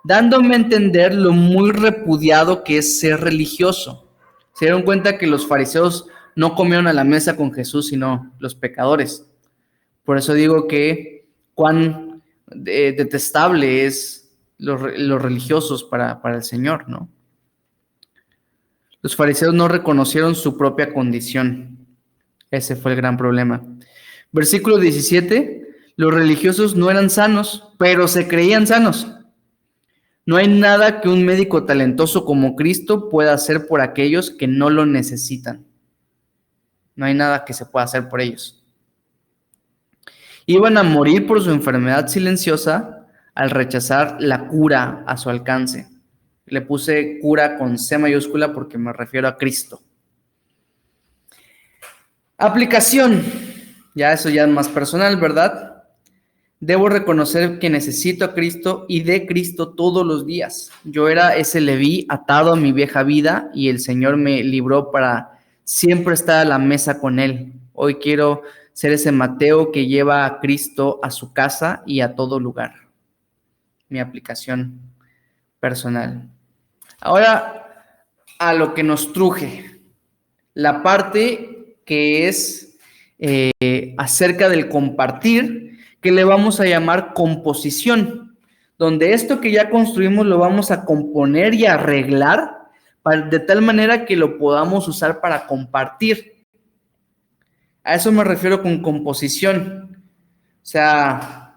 dándome a entender lo muy repudiado que es ser religioso. Se dieron cuenta que los fariseos no comieron a la mesa con Jesús, sino los pecadores. Por eso digo que cuán detestable es los religiosos para el Señor, ¿no? Los fariseos no reconocieron su propia condición. Ese fue el gran problema. Versículo 17. Los religiosos no eran sanos, pero se creían sanos. No hay nada que un médico talentoso como Cristo pueda hacer por aquellos que no lo necesitan. No hay nada que se pueda hacer por ellos. Iban a morir por su enfermedad silenciosa al rechazar la cura a su alcance. Le puse cura con C mayúscula porque me refiero a Cristo. Aplicación. Ya eso ya es más personal, ¿verdad? Debo reconocer que necesito a Cristo y de Cristo todos los días. Yo era ese Leví atado a mi vieja vida y el Señor me libró para siempre estar a la mesa con Él. Hoy quiero ser ese Mateo que lleva a Cristo a su casa y a todo lugar. Mi aplicación personal. Ahora, a lo que nos truje. La parte que es acerca del compartir, que le vamos a llamar composición, donde esto que ya construimos lo vamos a componer y arreglar de tal manera que lo podamos usar para compartir. A eso me refiero con composición. O sea,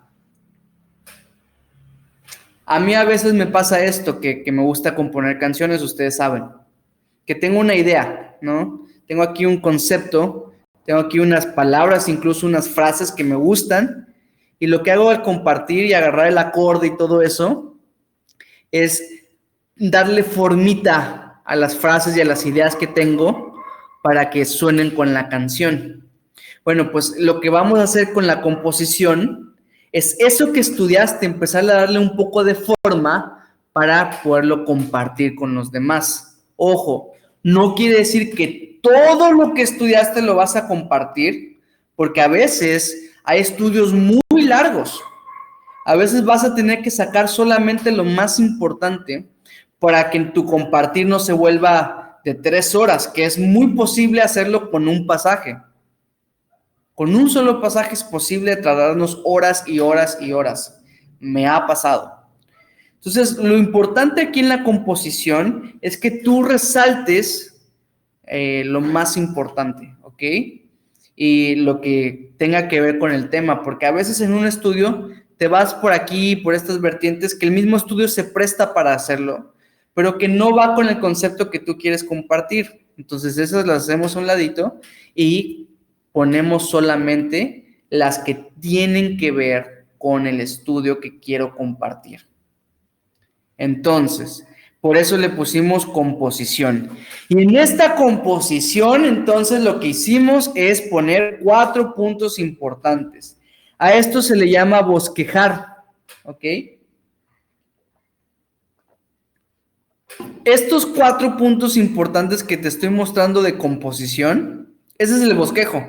a mí a veces me pasa esto, que me gusta componer canciones, ustedes saben, que tengo una idea, ¿no? Tengo aquí un concepto, tengo aquí unas palabras, incluso unas frases que me gustan, y lo que hago al compartir y agarrar el acorde y todo eso es darle formita a las frases y a las ideas que tengo para que suenen con la canción. Bueno, pues lo que vamos a hacer con la composición es eso que estudiaste, empezar a darle un poco de forma para poderlo compartir con los demás. Ojo, no quiere decir que todo lo que estudiaste lo vas a compartir, porque a veces hay estudios muy largos. A veces vas a tener que sacar solamente lo más importante para que en tu compartir no se vuelva de 3 horas, que es muy posible hacerlo con un pasaje. Con un solo pasaje es posible tratarnos horas y horas y horas. Me ha pasado. Entonces, lo importante aquí en la composición es que tú resaltes lo más importante, ¿ok? Y lo que tenga que ver con el tema, porque a veces en un estudio te vas por aquí, por estas vertientes, que el mismo estudio se presta para hacerlo, pero que no va con el concepto que tú quieres compartir. Entonces, esas las hacemos a un ladito y ponemos solamente las que tienen que ver con el estudio que quiero compartir. Entonces, por eso le pusimos composición. Y en esta composición, entonces, lo que hicimos es poner 4 puntos importantes. A esto se le llama bosquejar, ¿ok? Estos 4 puntos importantes que te estoy mostrando de composición, ese es el bosquejo,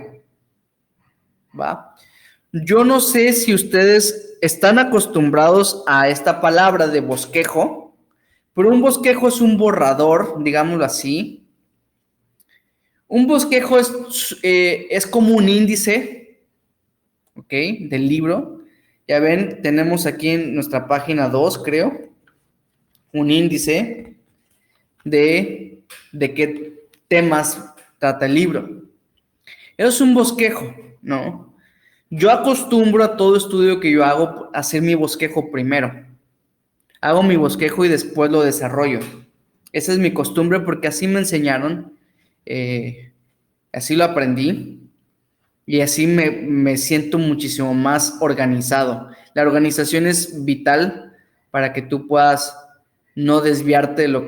¿va? Yo no sé si ustedes están acostumbrados a esta palabra de bosquejo, pero un bosquejo es un borrador, digámoslo así. Un bosquejo es como un índice, ¿ok? Del libro. Ya ven, tenemos aquí en nuestra página 2, creo, un índice de qué temas trata el libro. Eso es un bosquejo, ¿no? Yo acostumbro a todo estudio que yo hago a hacer mi bosquejo primero. Hago mi bosquejo y después lo desarrollo. Esa es mi costumbre porque así me enseñaron, así lo aprendí y así me siento muchísimo más organizado. La organización es vital para que tú puedas no desviarte de lo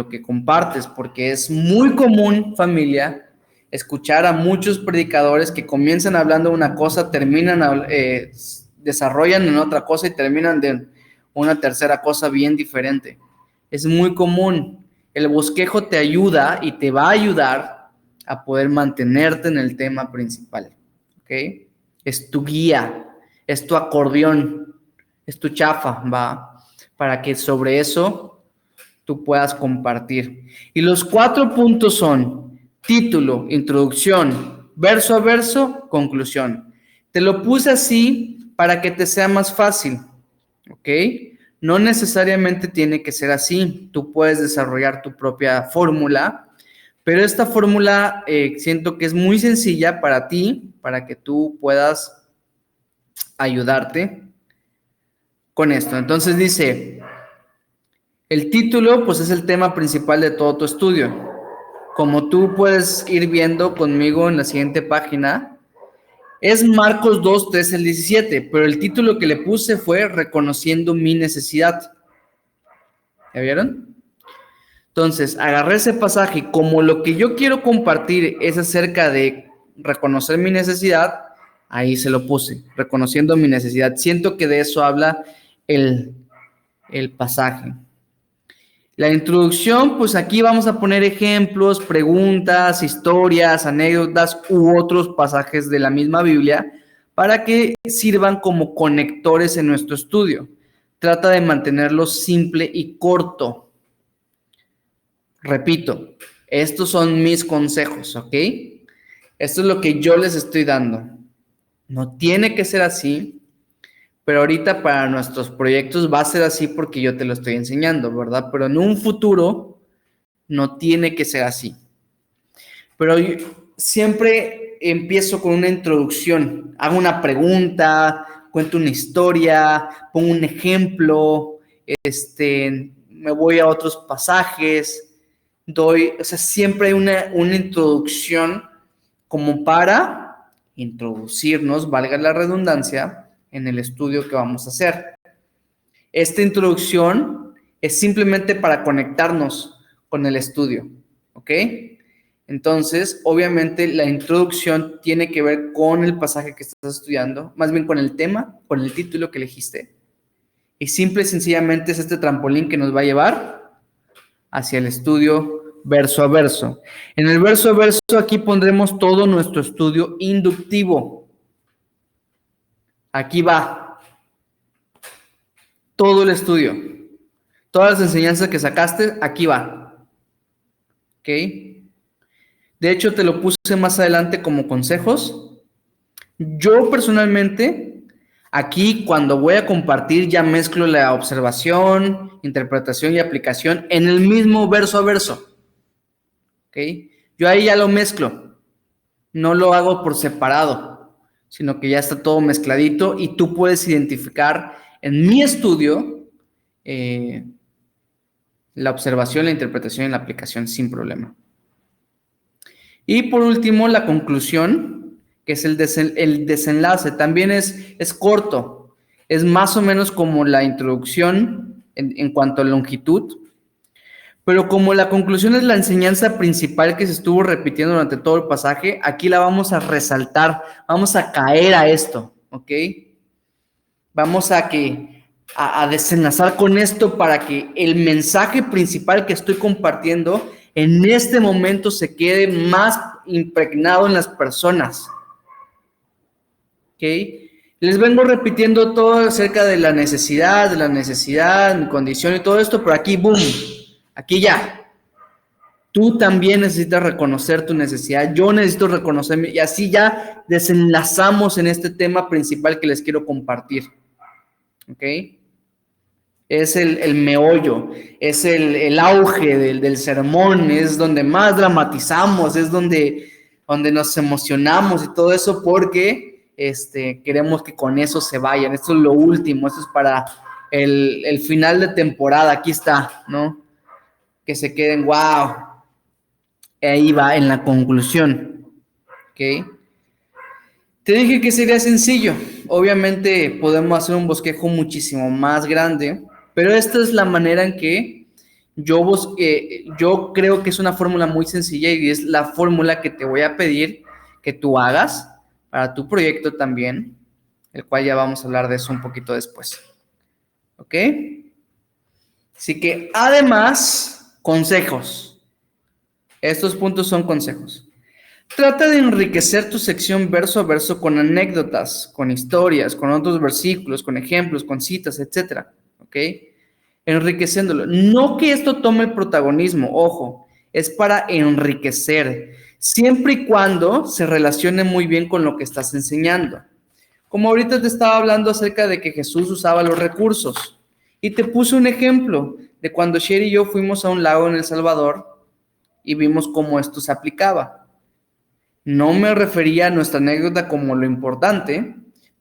que compartes, porque es muy común, familia, escuchar a muchos predicadores que comienzan hablando una cosa, terminan, desarrollan en otra cosa y terminan de una tercera cosa bien diferente. Es muy común El bosquejo te ayuda y te va a ayudar a poder mantenerte en el tema principal, ¿ok? Es tu guía, es tu acordeón, es tu chafa, ¿va? Para que sobre eso tú puedas compartir. Y los 4 puntos son título, introducción, verso a verso, conclusión. Te lo puse así para que te sea más fácil, ¿ok? No necesariamente tiene que ser así. Tú puedes desarrollar tu propia fórmula, pero esta fórmula siento que es muy sencilla para ti, para que tú puedas ayudarte con esto. Entonces dice, el título pues es el tema principal de todo tu estudio. Como tú puedes ir viendo conmigo en la siguiente página, es Marcos 2, 13 al 17, pero el título que le puse fue Reconociendo mi necesidad. ¿Ya vieron? Entonces, agarré ese pasaje y como lo que yo quiero compartir es acerca de reconocer mi necesidad, ahí se lo puse, reconociendo mi necesidad. Siento que de eso habla el pasaje. La introducción, pues aquí vamos a poner ejemplos, preguntas, historias, anécdotas u otros pasajes de la misma Biblia para que sirvan como conectores en nuestro estudio. Trata de mantenerlo simple y corto. Repito, estos son mis consejos, ¿ok? Esto es lo que yo les estoy dando. No tiene que ser así, pero ahorita para nuestros proyectos va a ser así porque yo te lo estoy enseñando, ¿verdad? Pero en un futuro no tiene que ser así. Pero yo siempre empiezo con una introducción, hago una pregunta, cuento una historia, pongo un ejemplo, me voy a otros pasajes, siempre hay una introducción como para introducirnos, valga la redundancia, en el estudio que vamos a hacer. Esta introducción es simplemente para conectarnos con el estudio, ¿ok? Entonces, obviamente, la introducción tiene que ver con el pasaje que estás estudiando, más bien con el tema, con el título que elegiste. Y simple y sencillamente es este trampolín que nos va a llevar hacia el estudio verso a verso. En el verso a verso aquí pondremos todo nuestro estudio inductivo. Aquí va todo el estudio. Todas las enseñanzas que sacaste, aquí va. ¿Ok? De hecho, te lo puse más adelante como consejos. Yo personalmente, aquí cuando voy a compartir ya mezclo la observación, interpretación y aplicación en el mismo verso a verso. ¿Ok? Yo ahí ya lo mezclo. No lo hago por separado, sino que ya está todo mezcladito y tú puedes identificar en mi estudio la observación, la interpretación y la aplicación sin problema. Y por último, la conclusión, que es el desenlace. También es corto, es más o menos como la introducción en cuanto a longitud, pero como la conclusión es la enseñanza principal que se estuvo repitiendo durante todo el pasaje, aquí la vamos a resaltar, vamos a caer a esto, ¿ok? Vamos a desenlazar con esto para que el mensaje principal que estoy compartiendo en este momento se quede más impregnado en las personas. ¿Ok? Les vengo repitiendo todo acerca de la necesidad, mi condición y todo esto, pero aquí, boom, aquí ya. Tú también necesitas reconocer tu necesidad, yo necesito reconocerme, y así ya desenlazamos en este tema principal que les quiero compartir. ¿Ok? Es el meollo, es el auge del sermón, es donde más dramatizamos, es donde nos emocionamos y todo eso porque queremos que con eso se vayan. Esto es lo último, esto es para el final de temporada, aquí está, ¿no? Que se queden, wow, ahí va en la conclusión, ¿ok? Te dije que sería sencillo, obviamente podemos hacer un bosquejo muchísimo más grande, pero esta es la manera en que yo creo que es una fórmula muy sencilla y es la fórmula que te voy a pedir que tú hagas para tu proyecto también, el cual ya vamos a hablar de eso un poquito después. ¿Ok? Así que además Consejos. Estos puntos son consejos. Trata de enriquecer tu sección verso a verso con anécdotas, con historias, con otros versículos, con ejemplos, con citas, etcétera. ¿Ok? Enriqueciéndolo. No que esto tome el protagonismo, ojo, es para enriquecer, siempre y cuando se relacione muy bien con lo que estás enseñando. Como ahorita te estaba hablando acerca de que Jesús usaba los recursos y te puse un ejemplo de cuando Sherry y yo fuimos a un lago en El Salvador y vimos cómo esto se aplicaba. No me refería a nuestra anécdota como lo importante,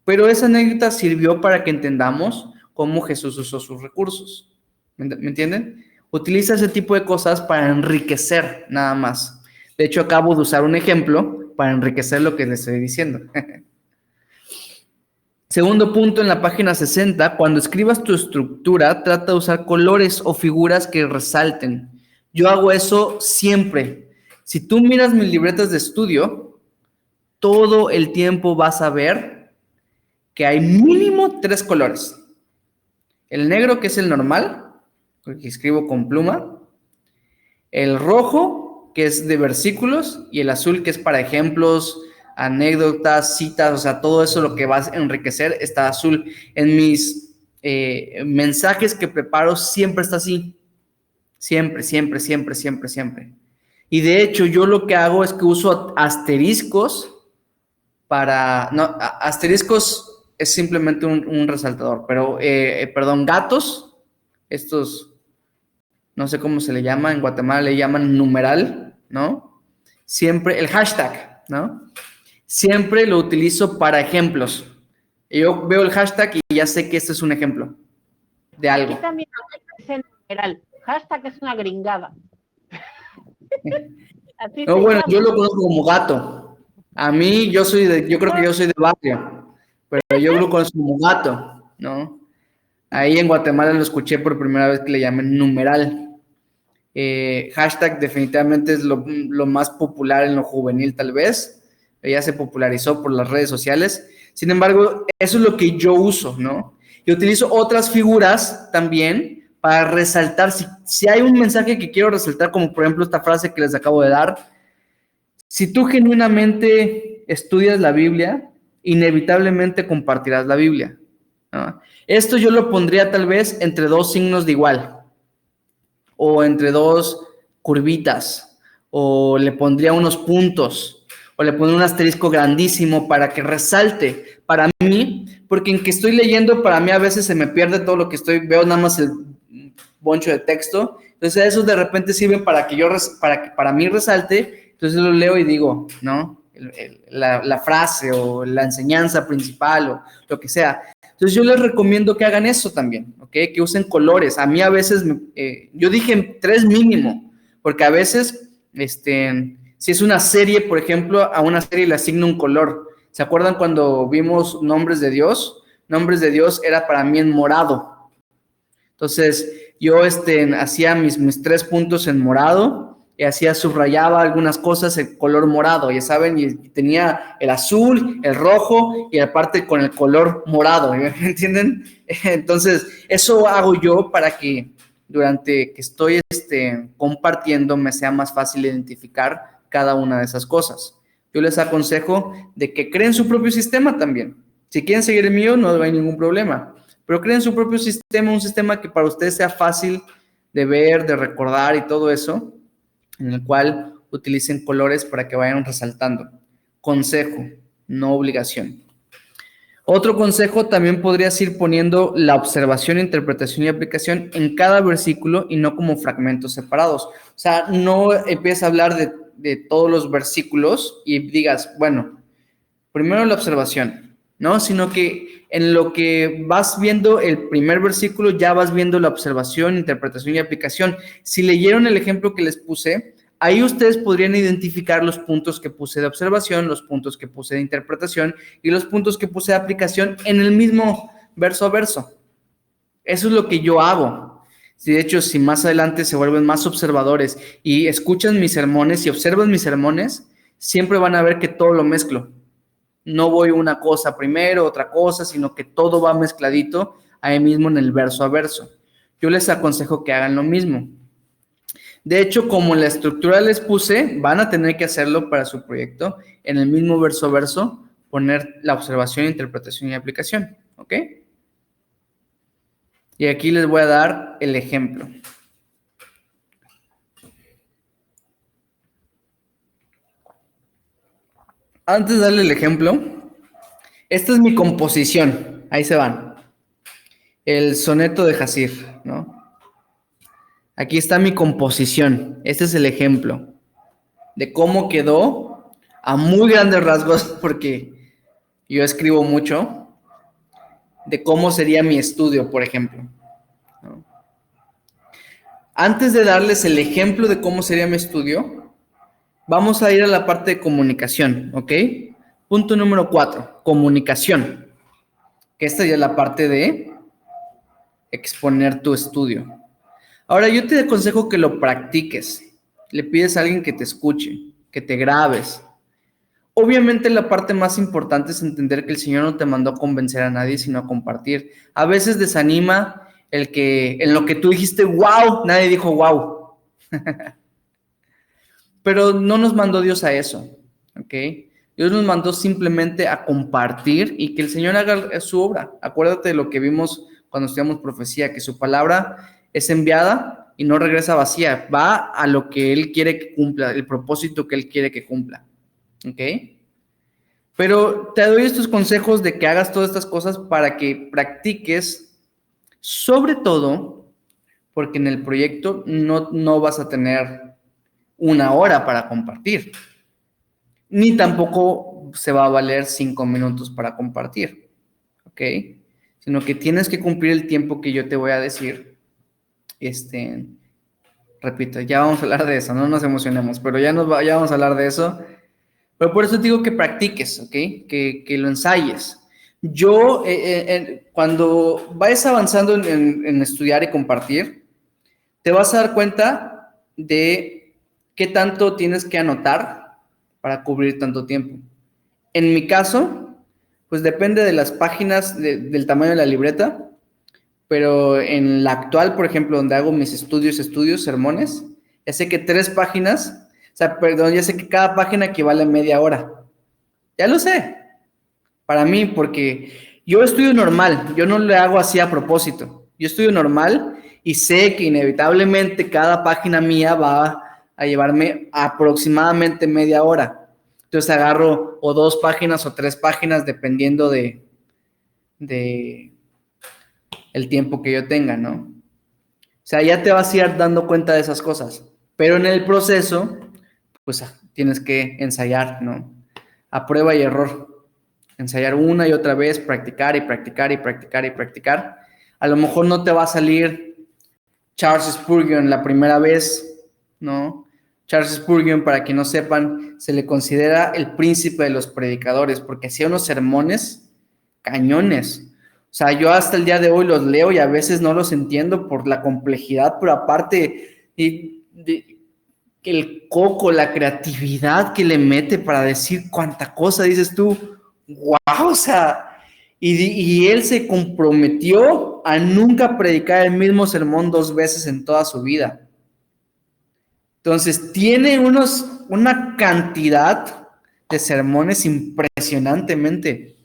pero esa anécdota sirvió para que entendamos cómo Jesús usó sus recursos. ¿Me entienden? Utiliza ese tipo de cosas para enriquecer nada más. De hecho, acabo de usar un ejemplo para enriquecer lo que les estoy diciendo. Segundo punto en la página 60, cuando escribas tu estructura, trata de usar colores o figuras que resalten. Yo hago eso siempre. Si tú miras mis libretas de estudio, todo el tiempo vas a ver que hay mínimo 3 colores. El negro, que es el normal, porque escribo con pluma. El rojo, que es de versículos. Y el azul, que es para ejemplos, anécdotas, citas, o sea, todo eso lo que vas a enriquecer está azul. En mis mensajes que preparo siempre está así. Siempre, siempre, siempre, siempre, siempre. Y de hecho, yo lo que hago es que uso asteriscos para... No, asteriscos es simplemente un resaltador, pero, perdón, gatos, estos, no sé cómo se le llama, en Guatemala le llaman numeral, ¿no? Siempre, el hashtag, ¿no? Siempre lo utilizo para ejemplos. Yo veo el hashtag y ya sé que este es un ejemplo de algo. Aquí también es en general. Hashtag es una gringada. Así No, se bueno, llama. yo lo conozco como gato. A mí, yo creo que yo soy de barrio, pero yo lo conozco como gato, ¿no? Ahí en Guatemala lo escuché por primera vez que le llaman numeral. Hashtag definitivamente es lo más popular en lo juvenil, tal vez. Ya se popularizó por las redes sociales. Sin embargo, eso es lo que yo uso, ¿no? Y utilizo otras figuras también para resaltar. Si hay un mensaje que quiero resaltar, como por ejemplo esta frase que les acabo de dar, si tú genuinamente estudias la Biblia, inevitablemente compartirás la Biblia, ¿no? Esto yo lo pondría tal vez entre 2 signos de igual, o entre 2 curvitas, o le pondría unos puntos, o le pondría un asterisco grandísimo para que resalte para mí, porque en que estoy leyendo, para mí a veces se me pierde todo lo que veo nada más el boncho de texto, entonces eso de repente sirve para que para mí resalte. Entonces lo leo y digo, ¿no? La frase o la enseñanza principal o lo que sea. Entonces yo les recomiendo que hagan eso también, ¿ok? Que usen colores. A mí a veces, yo dije 3 mínimo, porque a veces, si es una serie, por ejemplo, a una serie le asigno un color. ¿Se acuerdan cuando vimos Nombres de Dios? Nombres de Dios era para mí en morado. Entonces yo hacía mis 3 puntos en morado, y hacía, subrayaba algunas cosas en color morado, ya saben, y tenía el azul, el rojo, y aparte con el color morado, ¿me entienden? Entonces, eso hago yo para que durante que estoy compartiendo me sea más fácil identificar cada una de esas cosas. Yo les aconsejo de que creen su propio sistema también. Si quieren seguir el mío, no hay ningún problema, pero creen su propio sistema, un sistema que para ustedes sea fácil de ver, de recordar y todo eso, en el cual utilicen colores para que vayan resaltando. Consejo, no obligación. Otro consejo, también podrías ir poniendo la observación, interpretación y aplicación en cada versículo y no como fragmentos separados. O sea, no empieces a hablar de todos los versículos y digas, bueno, primero la observación, ¿no? Sino que en lo que vas viendo el primer versículo, ya vas viendo la observación, interpretación y aplicación. Si leyeron el ejemplo que les puse, ahí ustedes podrían identificar los puntos que puse de observación, los puntos que puse de interpretación y los puntos que puse de aplicación en el mismo verso a verso. Eso es lo que yo hago. De hecho, si más adelante se vuelven más observadores y escuchan mis sermones y observan mis sermones, siempre van a ver que todo lo mezclo. No voy una cosa primero, otra cosa, sino que todo va mezcladito ahí mismo en el verso a verso. Yo les aconsejo que hagan lo mismo. De hecho, como la estructura les puse, van a tener que hacerlo para su proyecto, en el mismo verso a verso, poner la observación, interpretación y aplicación, ¿ok? Y aquí les voy a dar el ejemplo. Antes de darle el ejemplo, esta es mi composición. Ahí se van. El soneto de Jacir, ¿no? Aquí está mi composición. Este es el ejemplo de cómo quedó a muy grandes rasgos, porque yo escribo mucho, de cómo sería mi estudio, por ejemplo, ¿no? Antes de darles el ejemplo de cómo sería mi estudio, vamos a ir a la parte de comunicación, ¿ok? Punto número 4, comunicación. Que esta ya es la parte de exponer tu estudio. Ahora, yo te aconsejo que lo practiques. Le pides a alguien que te escuche, que te grabes. Obviamente la parte más importante es entender que el Señor no te mandó a convencer a nadie, sino a compartir. A veces desanima el que en lo que tú dijiste, wow, nadie dijo wow. Pero no nos mandó Dios a eso, ¿ok? Dios nos mandó simplemente a compartir y que el Señor haga su obra. Acuérdate de lo que vimos cuando estudiamos profecía, que su palabra es enviada y no regresa vacía, va a lo que Él quiere que cumpla, el propósito que Él quiere que cumpla, ¿ok? Pero te doy estos consejos de que hagas todas estas cosas para que practiques, sobre todo, porque en el proyecto no vas a tener 1 hora para compartir, ni tampoco se va a valer 5 minutos para compartir, ¿ok? Sino que tienes que cumplir el tiempo que yo te voy a decir. Repito, ya vamos a hablar de eso, no nos emocionemos, pero ya vamos a hablar de eso. Pero por eso te digo que practiques, ¿ok? Que lo ensayes. Yo, cuando vayas avanzando en estudiar y compartir, te vas a dar cuenta de qué tanto tienes que anotar para cubrir tanto tiempo. En mi caso, pues depende de las páginas, del tamaño de la libreta, pero en la actual, por ejemplo, donde hago mis estudios, sermones, ya sé que 3 páginas... O sea, perdón, ya sé que cada página equivale a media hora. Ya lo sé. Para mí, porque yo estudio normal. Yo no lo hago así a propósito. Yo estudio normal y sé que inevitablemente cada página mía va a llevarme aproximadamente media hora. Entonces agarro o 2 páginas o 3 páginas dependiendo de el tiempo que yo tenga, ¿no? O sea, ya te vas a ir dando cuenta de esas cosas. Pero en el proceso, pues tienes que ensayar, ¿no? A prueba y error. Ensayar una y otra vez, practicar y practicar y practicar y practicar. A lo mejor no te va a salir Charles Spurgeon la primera vez, ¿no? Charles Spurgeon, para que no sepan, se le considera el príncipe de los predicadores, porque hacía unos sermones cañones. O sea, yo hasta el día de hoy los leo y a veces no los entiendo por la complejidad, pero aparte el coco, la creatividad que le mete para decir cuánta cosa, dices tú, wow, o sea, y él se comprometió a nunca predicar el mismo sermón 2 veces en toda su vida. Entonces, tiene una cantidad de sermones impresionantemente.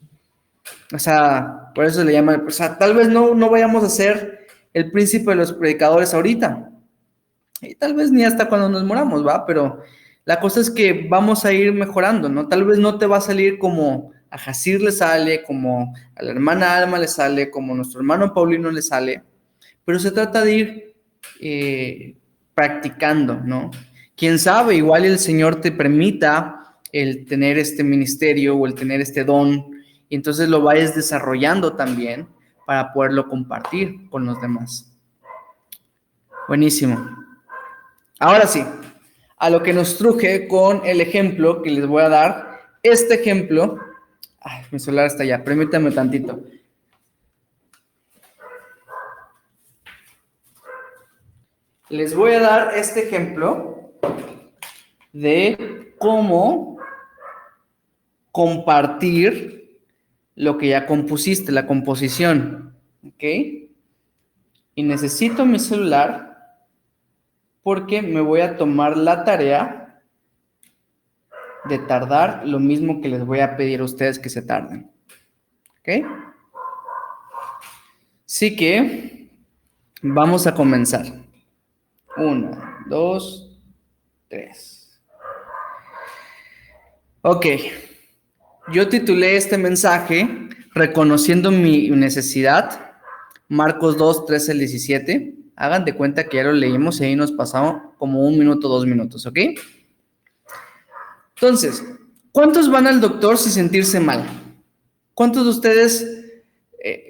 O sea, por eso le llaman, o sea, tal vez no vayamos a ser el príncipe de los predicadores ahorita. Y tal vez ni hasta cuando nos moramos, ¿va? Pero la cosa es que vamos a ir mejorando, ¿no? Tal vez no te va a salir como a Jacir le sale, como a la hermana Alma le sale, como a nuestro hermano Paulino le sale, pero se trata de ir practicando, ¿no? Quién sabe, igual el Señor te permita el tener este ministerio o el tener este don, y entonces lo vayas desarrollando también para poderlo compartir con los demás. Buenísimo. Ahora sí, a lo que nos truje con el ejemplo que les voy a dar. Este ejemplo, mi celular está allá, permítanme tantito. Les voy a dar este ejemplo de cómo compartir lo que ya compusiste, la composición, ¿ok? Y necesito mi celular porque me voy a tomar la tarea de tardar lo mismo que les voy a pedir a ustedes que se tarden. ¿Ok? Así que vamos a comenzar. 1, 2, 3. Ok. Yo titulé este mensaje reconociendo mi necesidad. Marcos 2, 13 al 17. Hagan de cuenta que ya lo leímos y ahí nos pasamos como 1 minuto, 2 minutos, ¿ok? Entonces, ¿cuántos van al doctor sin sentirse mal? ¿Cuántos de ustedes?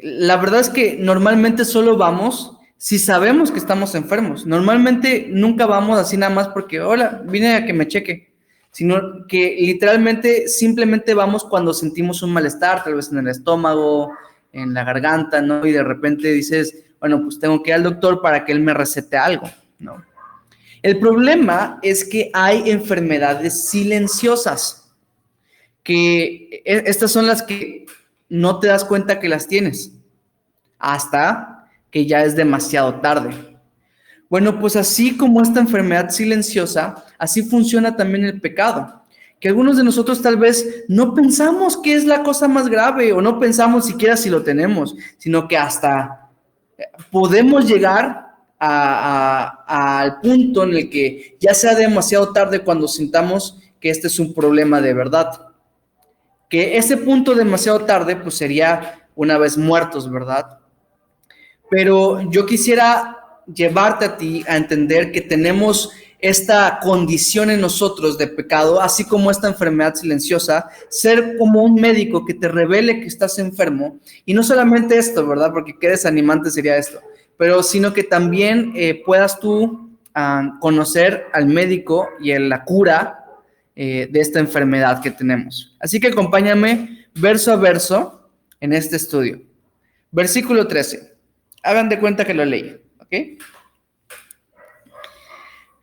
La verdad es que normalmente solo vamos si sabemos que estamos enfermos. Normalmente nunca vamos así nada más porque, hola, vine a que me cheque. Sino que literalmente simplemente vamos cuando sentimos un malestar, tal vez en el estómago, en la garganta, ¿no? Y de repente dices, bueno, pues tengo que ir al doctor para que él me recete algo, ¿no? El problema es que hay enfermedades silenciosas, que estas son las que no te das cuenta que las tienes, hasta que ya es demasiado tarde. Bueno, pues así como esta enfermedad silenciosa, así funciona también el pecado, que algunos de nosotros tal vez no pensamos que es la cosa más grave o no pensamos siquiera si lo tenemos, sino que hasta podemos llegar al punto en el que ya sea demasiado tarde cuando sintamos que este es un problema de verdad. Que ese punto demasiado tarde pues sería una vez muertos, ¿verdad? Pero yo quisiera llevarte a ti a entender que tenemos esta condición en nosotros de pecado, así como esta enfermedad silenciosa, ser como un médico que te revele que estás enfermo, y no solamente esto, ¿verdad? Porque qué desanimante sería esto, pero sino que también puedas tú conocer al médico y la cura de esta enfermedad que tenemos. Así que acompáñame verso a verso en este estudio. Versículo 13. Hagan de cuenta que lo leí. ¿Okay?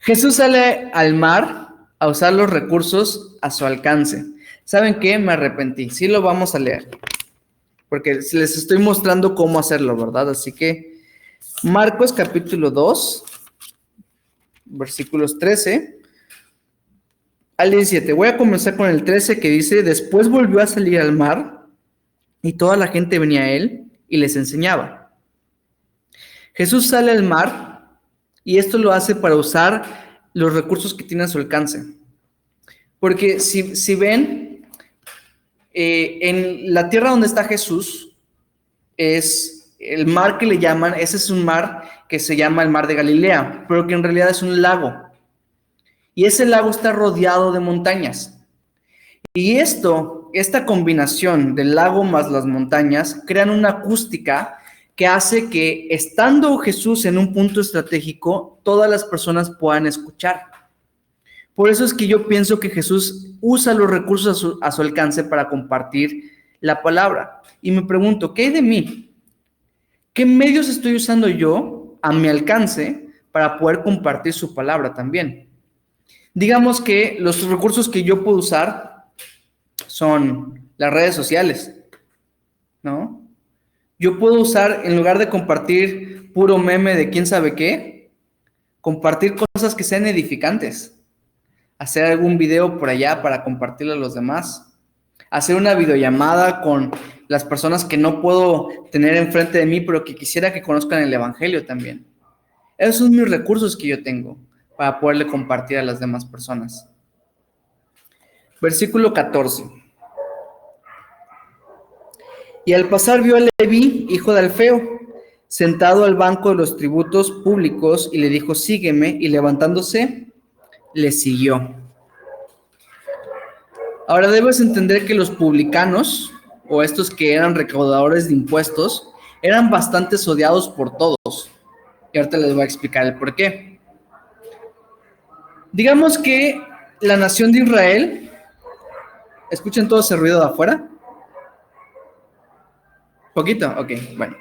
Jesús sale al mar a usar los recursos a su alcance. ¿Saben qué? Me arrepentí. Sí lo vamos a leer, porque les estoy mostrando cómo hacerlo, ¿verdad? Así que Marcos capítulo 2, versículos 13 al 17. Voy a comenzar con el 13 que dice, después volvió a salir al mar y toda la gente venía a él y les enseñaba. Jesús sale al mar y esto lo hace para usar los recursos que tiene a su alcance. Porque si ven, en la tierra donde está Jesús, es el mar que le llaman, ese es un mar que se llama el mar de Galilea, pero que en realidad es un lago. Y ese lago está rodeado de montañas. Y esta combinación del lago más las montañas, crean una acústica que hace que, estando Jesús en un punto estratégico, todas las personas puedan escuchar. Por eso es que yo pienso que Jesús usa los recursos a su alcance para compartir la palabra. Y me pregunto, ¿qué hay de mí? ¿Qué medios estoy usando yo a mi alcance para poder compartir su palabra también? Digamos que los recursos que yo puedo usar son las redes sociales, ¿no? Yo puedo usar, en lugar de compartir puro meme de quién sabe qué, compartir cosas que sean edificantes. Hacer algún video por allá para compartirlo a los demás. Hacer una videollamada con las personas que no puedo tener enfrente de mí, pero que quisiera que conozcan el evangelio también. Esos son mis recursos que yo tengo para poderle compartir a las demás personas. Versículo 14. Y al pasar vio a Leví, hijo de Alfeo, sentado al banco de los tributos públicos, y le dijo, sígueme, y levantándose, le siguió. Ahora debes entender que los publicanos, o estos que eran recaudadores de impuestos, eran bastante odiados por todos. Y ahorita les voy a explicar el por qué. Digamos que la nación de Israel, ¿escuchan todo ese ruido de afuera? ¿Poquito? Ok, bueno.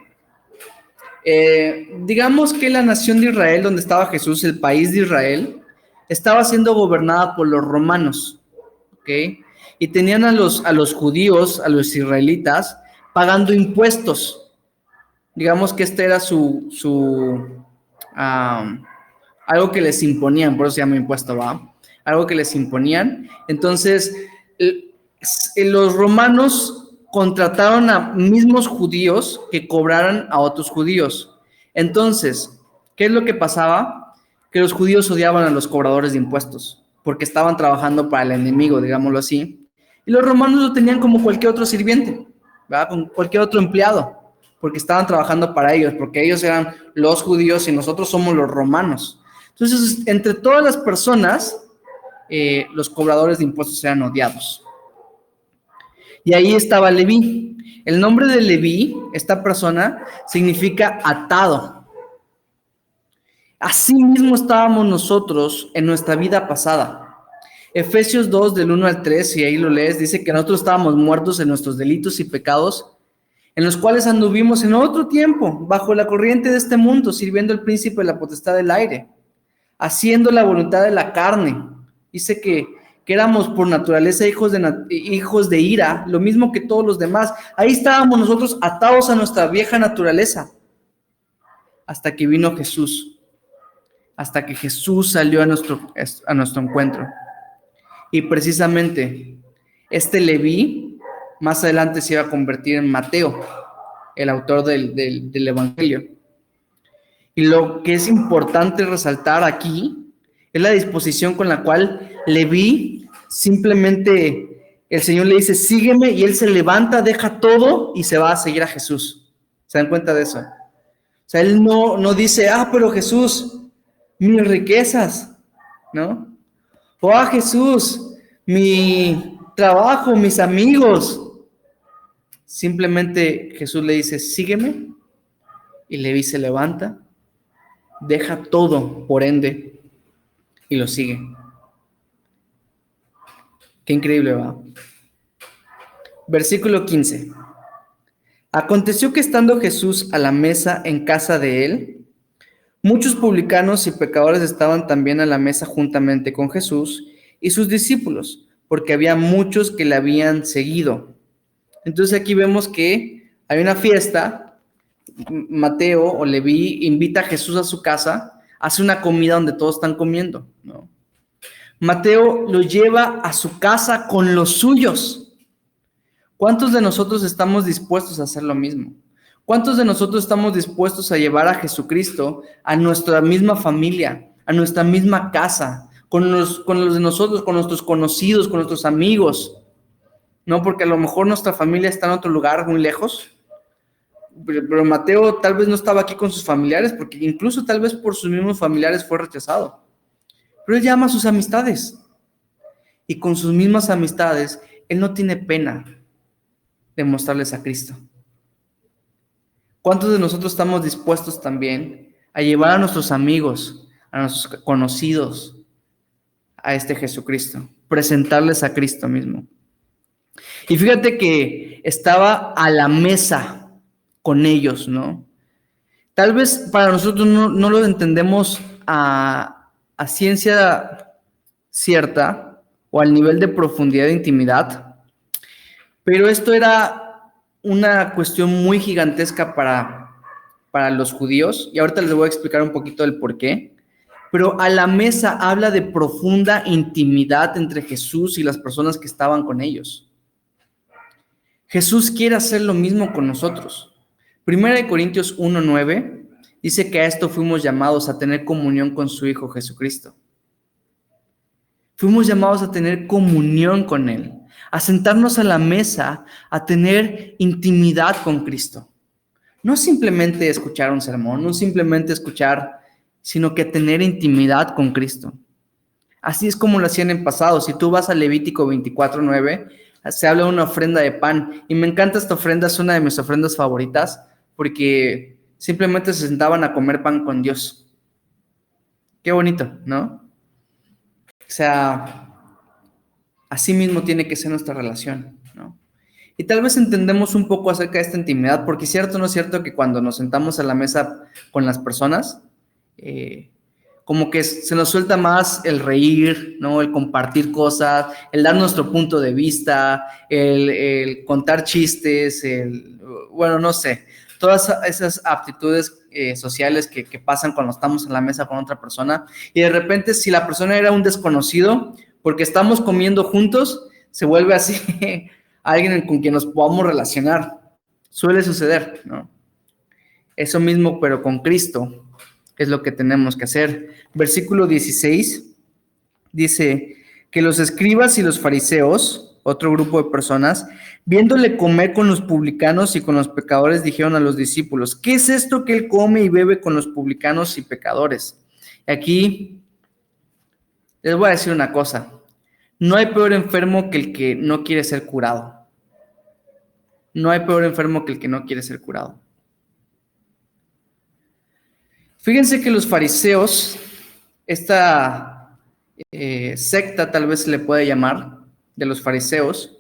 Digamos que la nación de Israel, donde estaba Jesús, el país de Israel, estaba siendo gobernada por los romanos, ¿ok? Y tenían a los judíos, a los israelitas, pagando impuestos. Digamos que este era su algo que les imponían, por eso se llama impuesto, ¿va? Algo que les imponían. Entonces, los romanos contrataron a mismos judíos que cobraran a otros judíos. Entonces, ¿qué es lo que pasaba? Que los judíos odiaban a los cobradores de impuestos, porque estaban trabajando para el enemigo, digámoslo así. Y los romanos lo tenían como cualquier otro sirviente, ¿verdad? Como cualquier otro empleado, porque estaban trabajando para ellos, porque ellos eran los judíos y nosotros somos los romanos. Entonces, entre todas las personas, los cobradores de impuestos eran odiados. Y ahí estaba Leví. El nombre de Leví, esta persona, significa atado. Así mismo estábamos nosotros en nuestra vida pasada. Efesios 2, del 1 al 3, si ahí lo lees, dice que nosotros estábamos muertos en nuestros delitos y pecados, en los cuales anduvimos en otro tiempo, bajo la corriente de este mundo, sirviendo al príncipe de la potestad del aire, haciendo la voluntad de la carne. Dice que éramos por naturaleza hijos de ira, lo mismo que todos los demás. Ahí estábamos nosotros atados a nuestra vieja naturaleza, hasta que vino Jesús, hasta que Jesús salió a nuestro encuentro. Y precisamente este Leví más adelante se iba a convertir en Mateo, el autor del Evangelio. Y lo que es importante resaltar aquí es la disposición con la cual Leví simplemente, el Señor le dice, sígueme, y él se levanta, deja todo y se va a seguir a Jesús. ¿Se dan cuenta de eso? O sea, él no dice, pero Jesús, mis riquezas, ¿no? O Jesús, mi trabajo, mis amigos. Simplemente Jesús le dice, sígueme, y Leví se levanta, deja todo, por ende, y lo sigue. Qué increíble, ¿va? Versículo 15. Aconteció que estando Jesús a la mesa en casa de él, muchos publicanos y pecadores estaban también a la mesa juntamente con Jesús y sus discípulos, porque había muchos que le habían seguido. Entonces aquí vemos que hay una fiesta, Mateo o Leví invita a Jesús a su casa, hace una comida donde todos están comiendo, ¿no? Mateo lo lleva a su casa con los suyos. ¿Cuántos de nosotros estamos dispuestos a hacer lo mismo? ¿Cuántos de nosotros estamos dispuestos a llevar a Jesucristo a nuestra misma familia, a nuestra misma casa, con los de nosotros, con nuestros conocidos, con nuestros amigos? No, porque a lo mejor nuestra familia está en otro lugar muy lejos, pero Mateo tal vez no estaba aquí con sus familiares, porque incluso tal vez por sus mismos familiares fue rechazado. Pero él llama a sus amistades, y con sus mismas amistades, él no tiene pena de mostrarles a Cristo. ¿Cuántos de nosotros estamos dispuestos también a llevar a nuestros amigos, a nuestros conocidos, a este Jesucristo? Presentarles a Cristo mismo. Y fíjate que estaba a la mesa con ellos, ¿no? Tal vez para nosotros no lo entendemos a ciencia cierta o al nivel de profundidad de intimidad, pero esto era una cuestión muy gigantesca para los judíos, y ahorita les voy a explicar un poquito el por qué, pero a la mesa habla de profunda intimidad entre Jesús y las personas que estaban con ellos. Jesús quiere hacer lo mismo con nosotros. 1 Corintios 1:9 dice que a esto fuimos llamados, a tener comunión con su Hijo Jesucristo. Fuimos llamados a tener comunión con Él, a sentarnos a la mesa, a tener intimidad con Cristo. No simplemente escuchar un sermón, no simplemente escuchar, sino que tener intimidad con Cristo. Así es como lo hacían en pasado. Si tú vas a Levítico 24:9, se habla de una ofrenda de pan, y me encanta esta ofrenda, es una de mis ofrendas favoritas, porque simplemente se sentaban a comer pan con Dios. Qué bonito, ¿no? O sea, así mismo tiene que ser nuestra relación, ¿no? Y tal vez entendemos un poco acerca de esta intimidad, porque es cierto o no es cierto que cuando nos sentamos a la mesa con las personas, como que se nos suelta más el reír, ¿no? El compartir cosas, el dar nuestro punto de vista, el contar chistes, bueno, no sé, todas esas aptitudes sociales que pasan cuando estamos en la mesa con otra persona, y de repente si la persona era un desconocido, porque estamos comiendo juntos, se vuelve así alguien con quien nos podamos relacionar. Suele suceder, ¿no? Eso mismo, pero con Cristo, es lo que tenemos que hacer. Versículo 16 dice que los escribas y los fariseos, otro grupo de personas, viéndole comer con los publicanos y con los pecadores, dijeron a los discípulos: ¿qué es esto que él come y bebe con los publicanos y pecadores? Aquí les voy a decir una cosa: no hay peor enfermo que el que no quiere ser curado. No hay peor enfermo que el que no quiere ser curado. Fíjense que los fariseos, esta secta tal vez se le puede llamar, de los fariseos,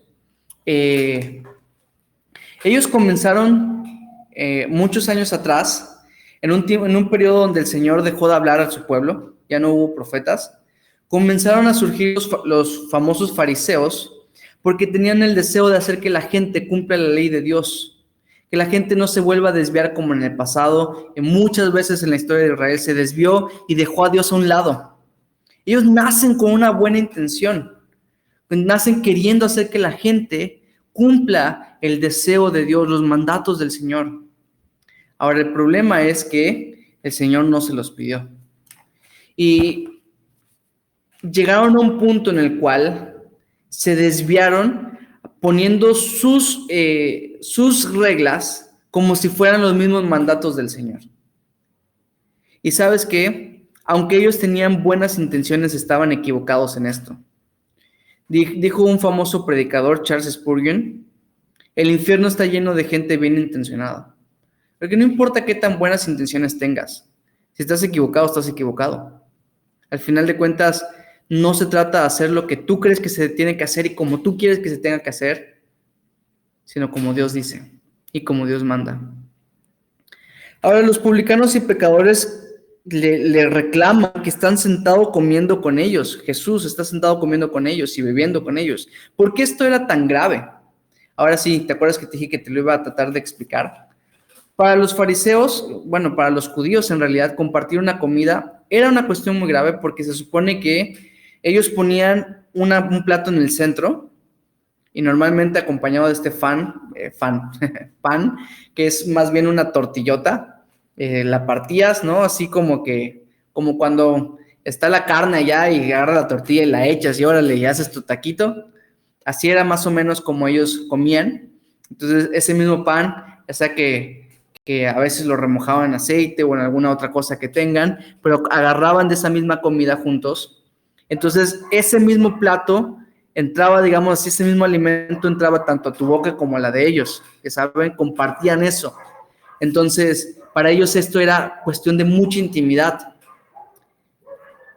ellos comenzaron muchos años atrás, en un periodo donde el Señor dejó de hablar a su pueblo, ya no hubo profetas, comenzaron a surgir los famosos fariseos, porque tenían el deseo de hacer que la gente cumpla la ley de Dios, que la gente no se vuelva a desviar como en el pasado. Muchas veces en la historia de Israel se desvió y dejó a Dios a un lado. Ellos nacen con una buena intención, nacen queriendo hacer que la gente cumpla el deseo de Dios, los mandatos del Señor. Ahora, el problema es que el Señor no se los pidió. Y llegaron a un punto en el cual se desviaron poniendo sus reglas como si fueran los mismos mandatos del Señor. Y ¿sabes qué? Aunque ellos tenían buenas intenciones, estaban equivocados en esto. Dijo un famoso predicador, Charles Spurgeon: el infierno está lleno de gente bien intencionada. Porque no importa qué tan buenas intenciones tengas, si estás equivocado, estás equivocado. Al final de cuentas, no se trata de hacer lo que tú crees que se tiene que hacer y como tú quieres que se tenga que hacer, sino como Dios dice y como Dios manda. Ahora, los publicanos y pecadores le reclaman que están sentados comiendo con ellos. Jesús está sentado comiendo con ellos y bebiendo con ellos. ¿Por qué esto era tan grave? Ahora sí, ¿te acuerdas que te dije que te lo iba a tratar de explicar? Para los fariseos, bueno, para los judíos en realidad, compartir una comida era una cuestión muy grave, porque se supone que ellos ponían un plato en el centro y normalmente acompañado de este pan, que es más bien una tortillota. La partías, ¿no? Así como cuando está la carne allá y agarras la tortilla y la echas y órale, y haces tu taquito. Así era más o menos como ellos comían. Entonces, ese mismo pan, ya sea que a veces lo remojaban en aceite o en alguna otra cosa que tengan, pero agarraban de esa misma comida juntos. Entonces, ese mismo plato entraba, digamos así, ese mismo alimento entraba tanto a tu boca como a la de ellos, que saben, compartían eso. Entonces, para ellos esto era cuestión de mucha intimidad.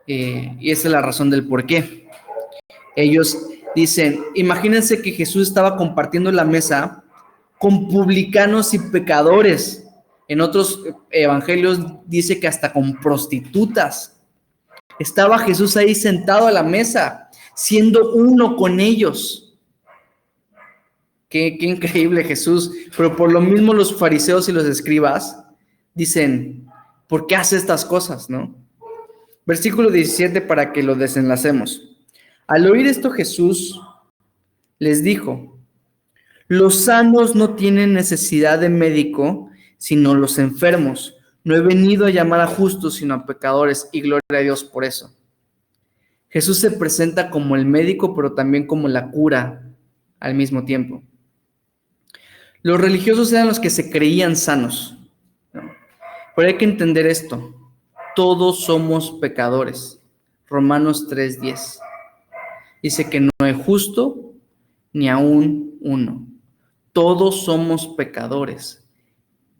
Y esa es la razón del por qué. Ellos dicen, imagínense que Jesús estaba compartiendo la mesa con publicanos y pecadores. En otros evangelios dice que hasta con prostitutas. Estaba Jesús ahí sentado a la mesa, siendo uno con ellos. Qué increíble Jesús. Pero por lo mismo los fariseos y los escribas dicen, ¿por qué hace estas cosas, no? Versículo 17 para que lo desenlacemos. Al oír esto Jesús les dijo: los sanos no tienen necesidad de médico, sino los enfermos. No he venido a llamar a justos, sino a pecadores, y gloria a Dios por eso. Jesús se presenta como el médico, pero también como la cura al mismo tiempo. Los religiosos eran los que se creían sanos, ¿no? Pero hay que entender esto: todos somos pecadores. Romanos 3:10 dice que no hay justo ni aún uno. Todos somos pecadores.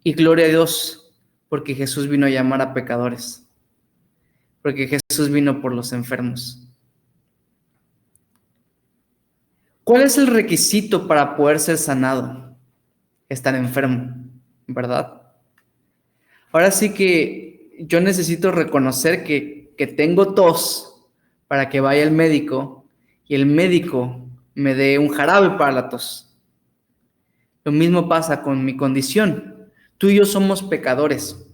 Y gloria a Dios, porque Jesús vino a llamar a pecadores. Porque Jesús vino por los enfermos. ¿Cuál es el requisito para poder ser sanado? Estar enfermo, ¿verdad? Ahora sí que yo necesito reconocer que tengo tos para que vaya al médico y el médico me dé un jarabe para la tos. Lo mismo pasa con mi condición. Tú y yo somos pecadores.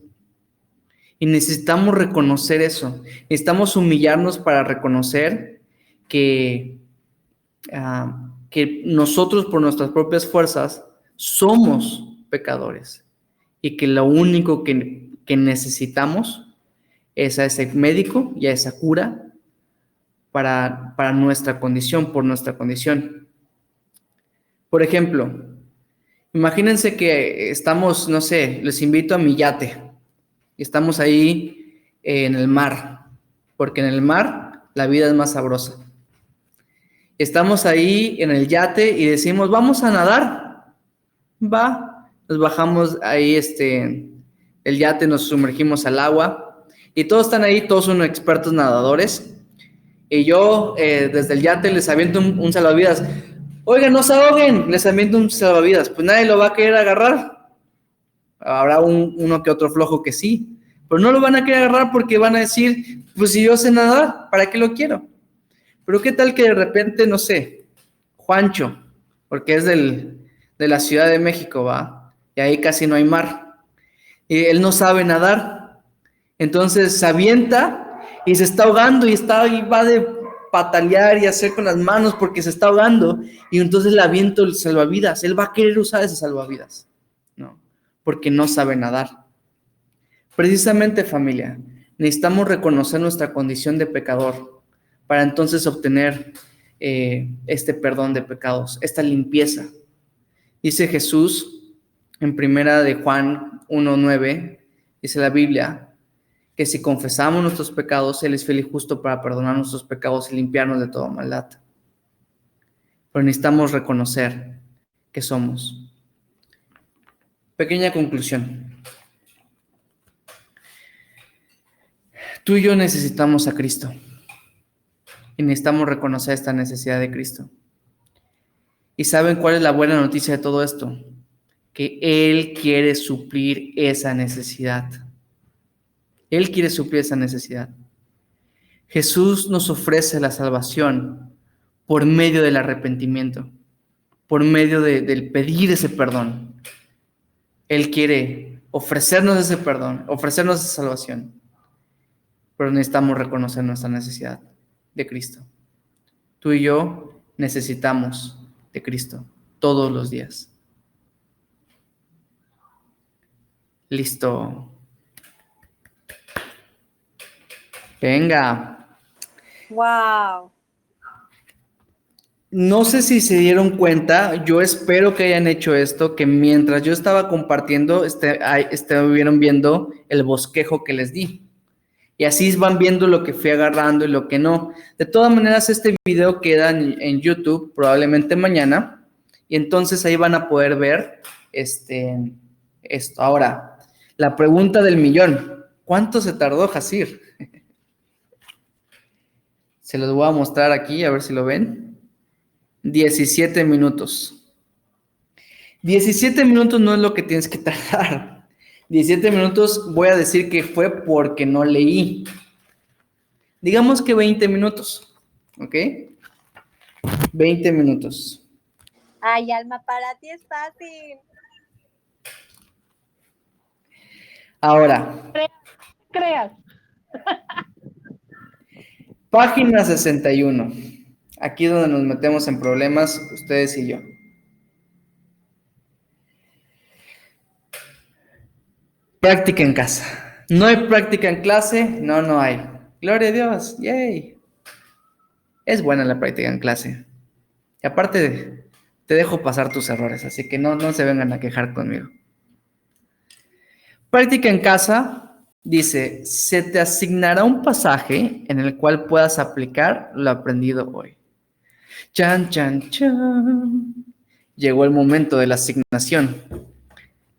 Y necesitamos reconocer eso. Necesitamos humillarnos para reconocer que nosotros por nuestras propias fuerzas somos pecadores y que lo único que necesitamos es a ese médico y a esa cura para nuestra condición, por nuestra condición. Por ejemplo, imagínense que estamos, no sé, les invito a mi yate y estamos ahí en el mar, porque en el mar la vida es más sabrosa. Estamos ahí en el yate y decimos, vamos a nadar. Va, nos bajamos ahí, el yate, nos sumergimos al agua y todos están ahí, todos son expertos nadadores. Y yo desde el yate les aviento un salvavidas. Oigan, no se ahoguen, les aviento un salvavidas. Pues nadie lo va a querer agarrar. Habrá uno que otro flojo que sí, pero no lo van a querer agarrar porque van a decir, pues si yo sé nadar, ¿para qué lo quiero? Pero qué tal que de repente, no sé, Juancho, porque es de la Ciudad de México, ¿va? Y ahí casi no hay mar. Y él no sabe nadar. Entonces se avienta y se está ahogando y va de patalear y hacer con las manos porque se está ahogando. Y entonces le aviento el salvavidas. Él va a querer usar ese salvavidas, ¿no? Porque no sabe nadar. Precisamente, familia, necesitamos reconocer nuestra condición de pecador para entonces obtener este perdón de pecados, esta limpieza. Dice Jesús en primera de Juan 1:9, dice la Biblia, que si confesamos nuestros pecados, Él es fiel y justo para perdonar nuestros pecados y limpiarnos de toda maldad. Pero necesitamos reconocer que somos. Pequeña conclusión. Tú y yo necesitamos a Cristo. Y necesitamos reconocer esta necesidad de Cristo. ¿Y saben cuál es la buena noticia de todo esto? Que Él quiere suplir esa necesidad. Él quiere suplir esa necesidad. Jesús nos ofrece la salvación por medio del arrepentimiento, por medio del pedir ese perdón. Él quiere ofrecernos ese perdón, ofrecernos esa salvación. Pero necesitamos reconocer nuestra necesidad de Cristo. Tú y yo necesitamos de Cristo todos los días. Listo. Venga. Wow. No sé si se dieron cuenta, yo espero que hayan hecho esto, que mientras yo estaba compartiendo, estuvieron viendo el bosquejo que les di. Y así van viendo lo que fui agarrando y lo que no. De todas maneras, este video queda en YouTube, probablemente mañana. Y entonces ahí van a poder ver esto. Ahora, la pregunta del millón. ¿Cuánto se tardó Jacir? Se los voy a mostrar aquí, a ver si lo ven. 17 minutos. 17 minutos no es lo que tienes que tardar. 17 minutos voy a decir que fue porque no leí. Digamos que 20 minutos, ¿ok? 20 minutos. Ay, Alma, para ti es fácil. Ahora. Creas. Página 61. Aquí donde nos metemos en problemas, ustedes y yo. Práctica en casa. ¿No hay práctica en clase? No hay. Gloria a Dios. ¡Yay! Es buena la práctica en clase. Y aparte, te dejo pasar tus errores, así que no se vengan a quejar conmigo. Práctica en casa dice, se te asignará un pasaje en el cual puedas aplicar lo aprendido hoy. Chan, chan, chan. Llegó el momento de la asignación.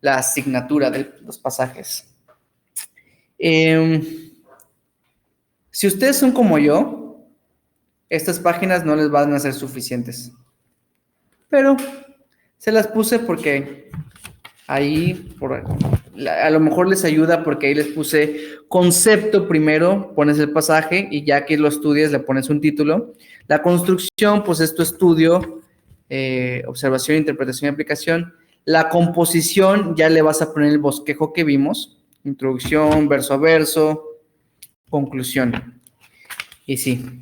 La asignatura de los pasajes. Si ustedes son como yo, estas páginas no les van a ser suficientes. Pero se las puse porque ahí, a lo mejor les ayuda porque ahí les puse concepto primero, pones el pasaje y ya que lo estudies le pones un título. La construcción, pues es tu estudio, observación, interpretación y aplicación. La composición, ya le vas a poner el bosquejo que vimos, Introducción, verso a verso, conclusión. Y sí.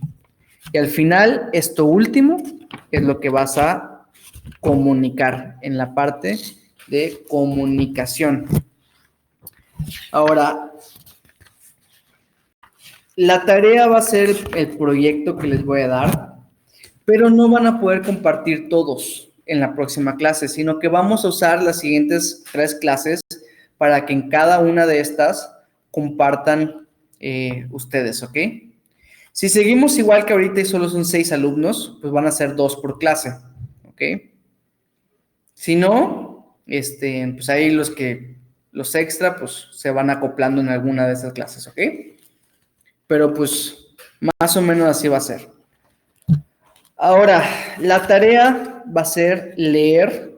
Y al final, esto último es lo que vas a comunicar en la parte de comunicación. Ahora, la tarea va a ser el proyecto que les voy a dar, pero no van a poder compartir todos en la próxima clase, sino que vamos a usar las siguientes 3 clases para que en cada una de estas compartan ustedes, ¿ok? Si seguimos igual que ahorita y solo son 6 alumnos, pues van a ser 2 por clase, ¿ok? Si no, pues ahí los extra, pues se van acoplando en alguna de esas clases, ¿ok? Pero pues más o menos así va a ser. Ahora, la tarea va a ser leer.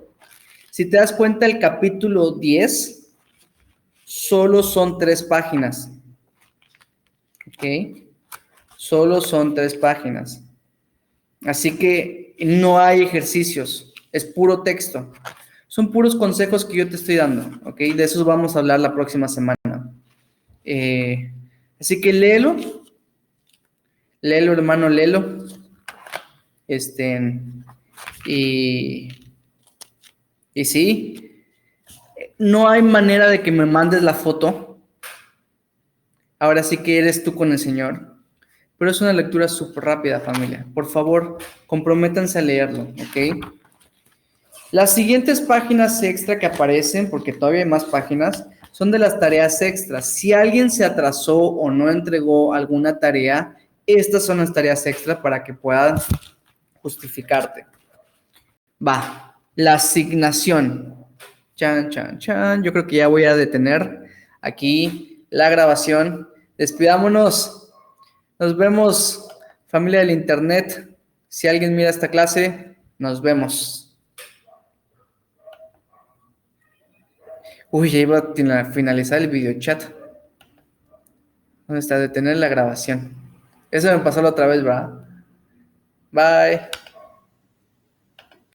Si te das cuenta, el capítulo 10 solo son 3 páginas. ¿Ok? Solo son 3 páginas. Así que no hay ejercicios, es puro texto. Son puros consejos que yo te estoy dando, ¿ok? De esos vamos a hablar la próxima semana. Así que léelo, hermano, léelo. Y sí, no hay manera de que me mandes la foto. Ahora sí que eres tú con el Señor. Pero es una lectura súper rápida, familia. Por favor, comprométanse a leerlo, ¿ok? Las siguientes páginas extra que aparecen, porque todavía hay más páginas, son de las tareas extras. Si alguien se atrasó o no entregó alguna tarea, estas son las tareas extras para que puedan justificarte. Va, la asignación. Chan, chan, chan. Yo creo que ya voy a detener aquí la grabación. Despidámonos. Nos vemos, familia del internet. Si alguien mira esta clase, nos vemos. Uy, ya iba a finalizar el video chat. ¿Dónde está? Detener la grabación. Eso me pasó la otra vez, ¿verdad? Bye.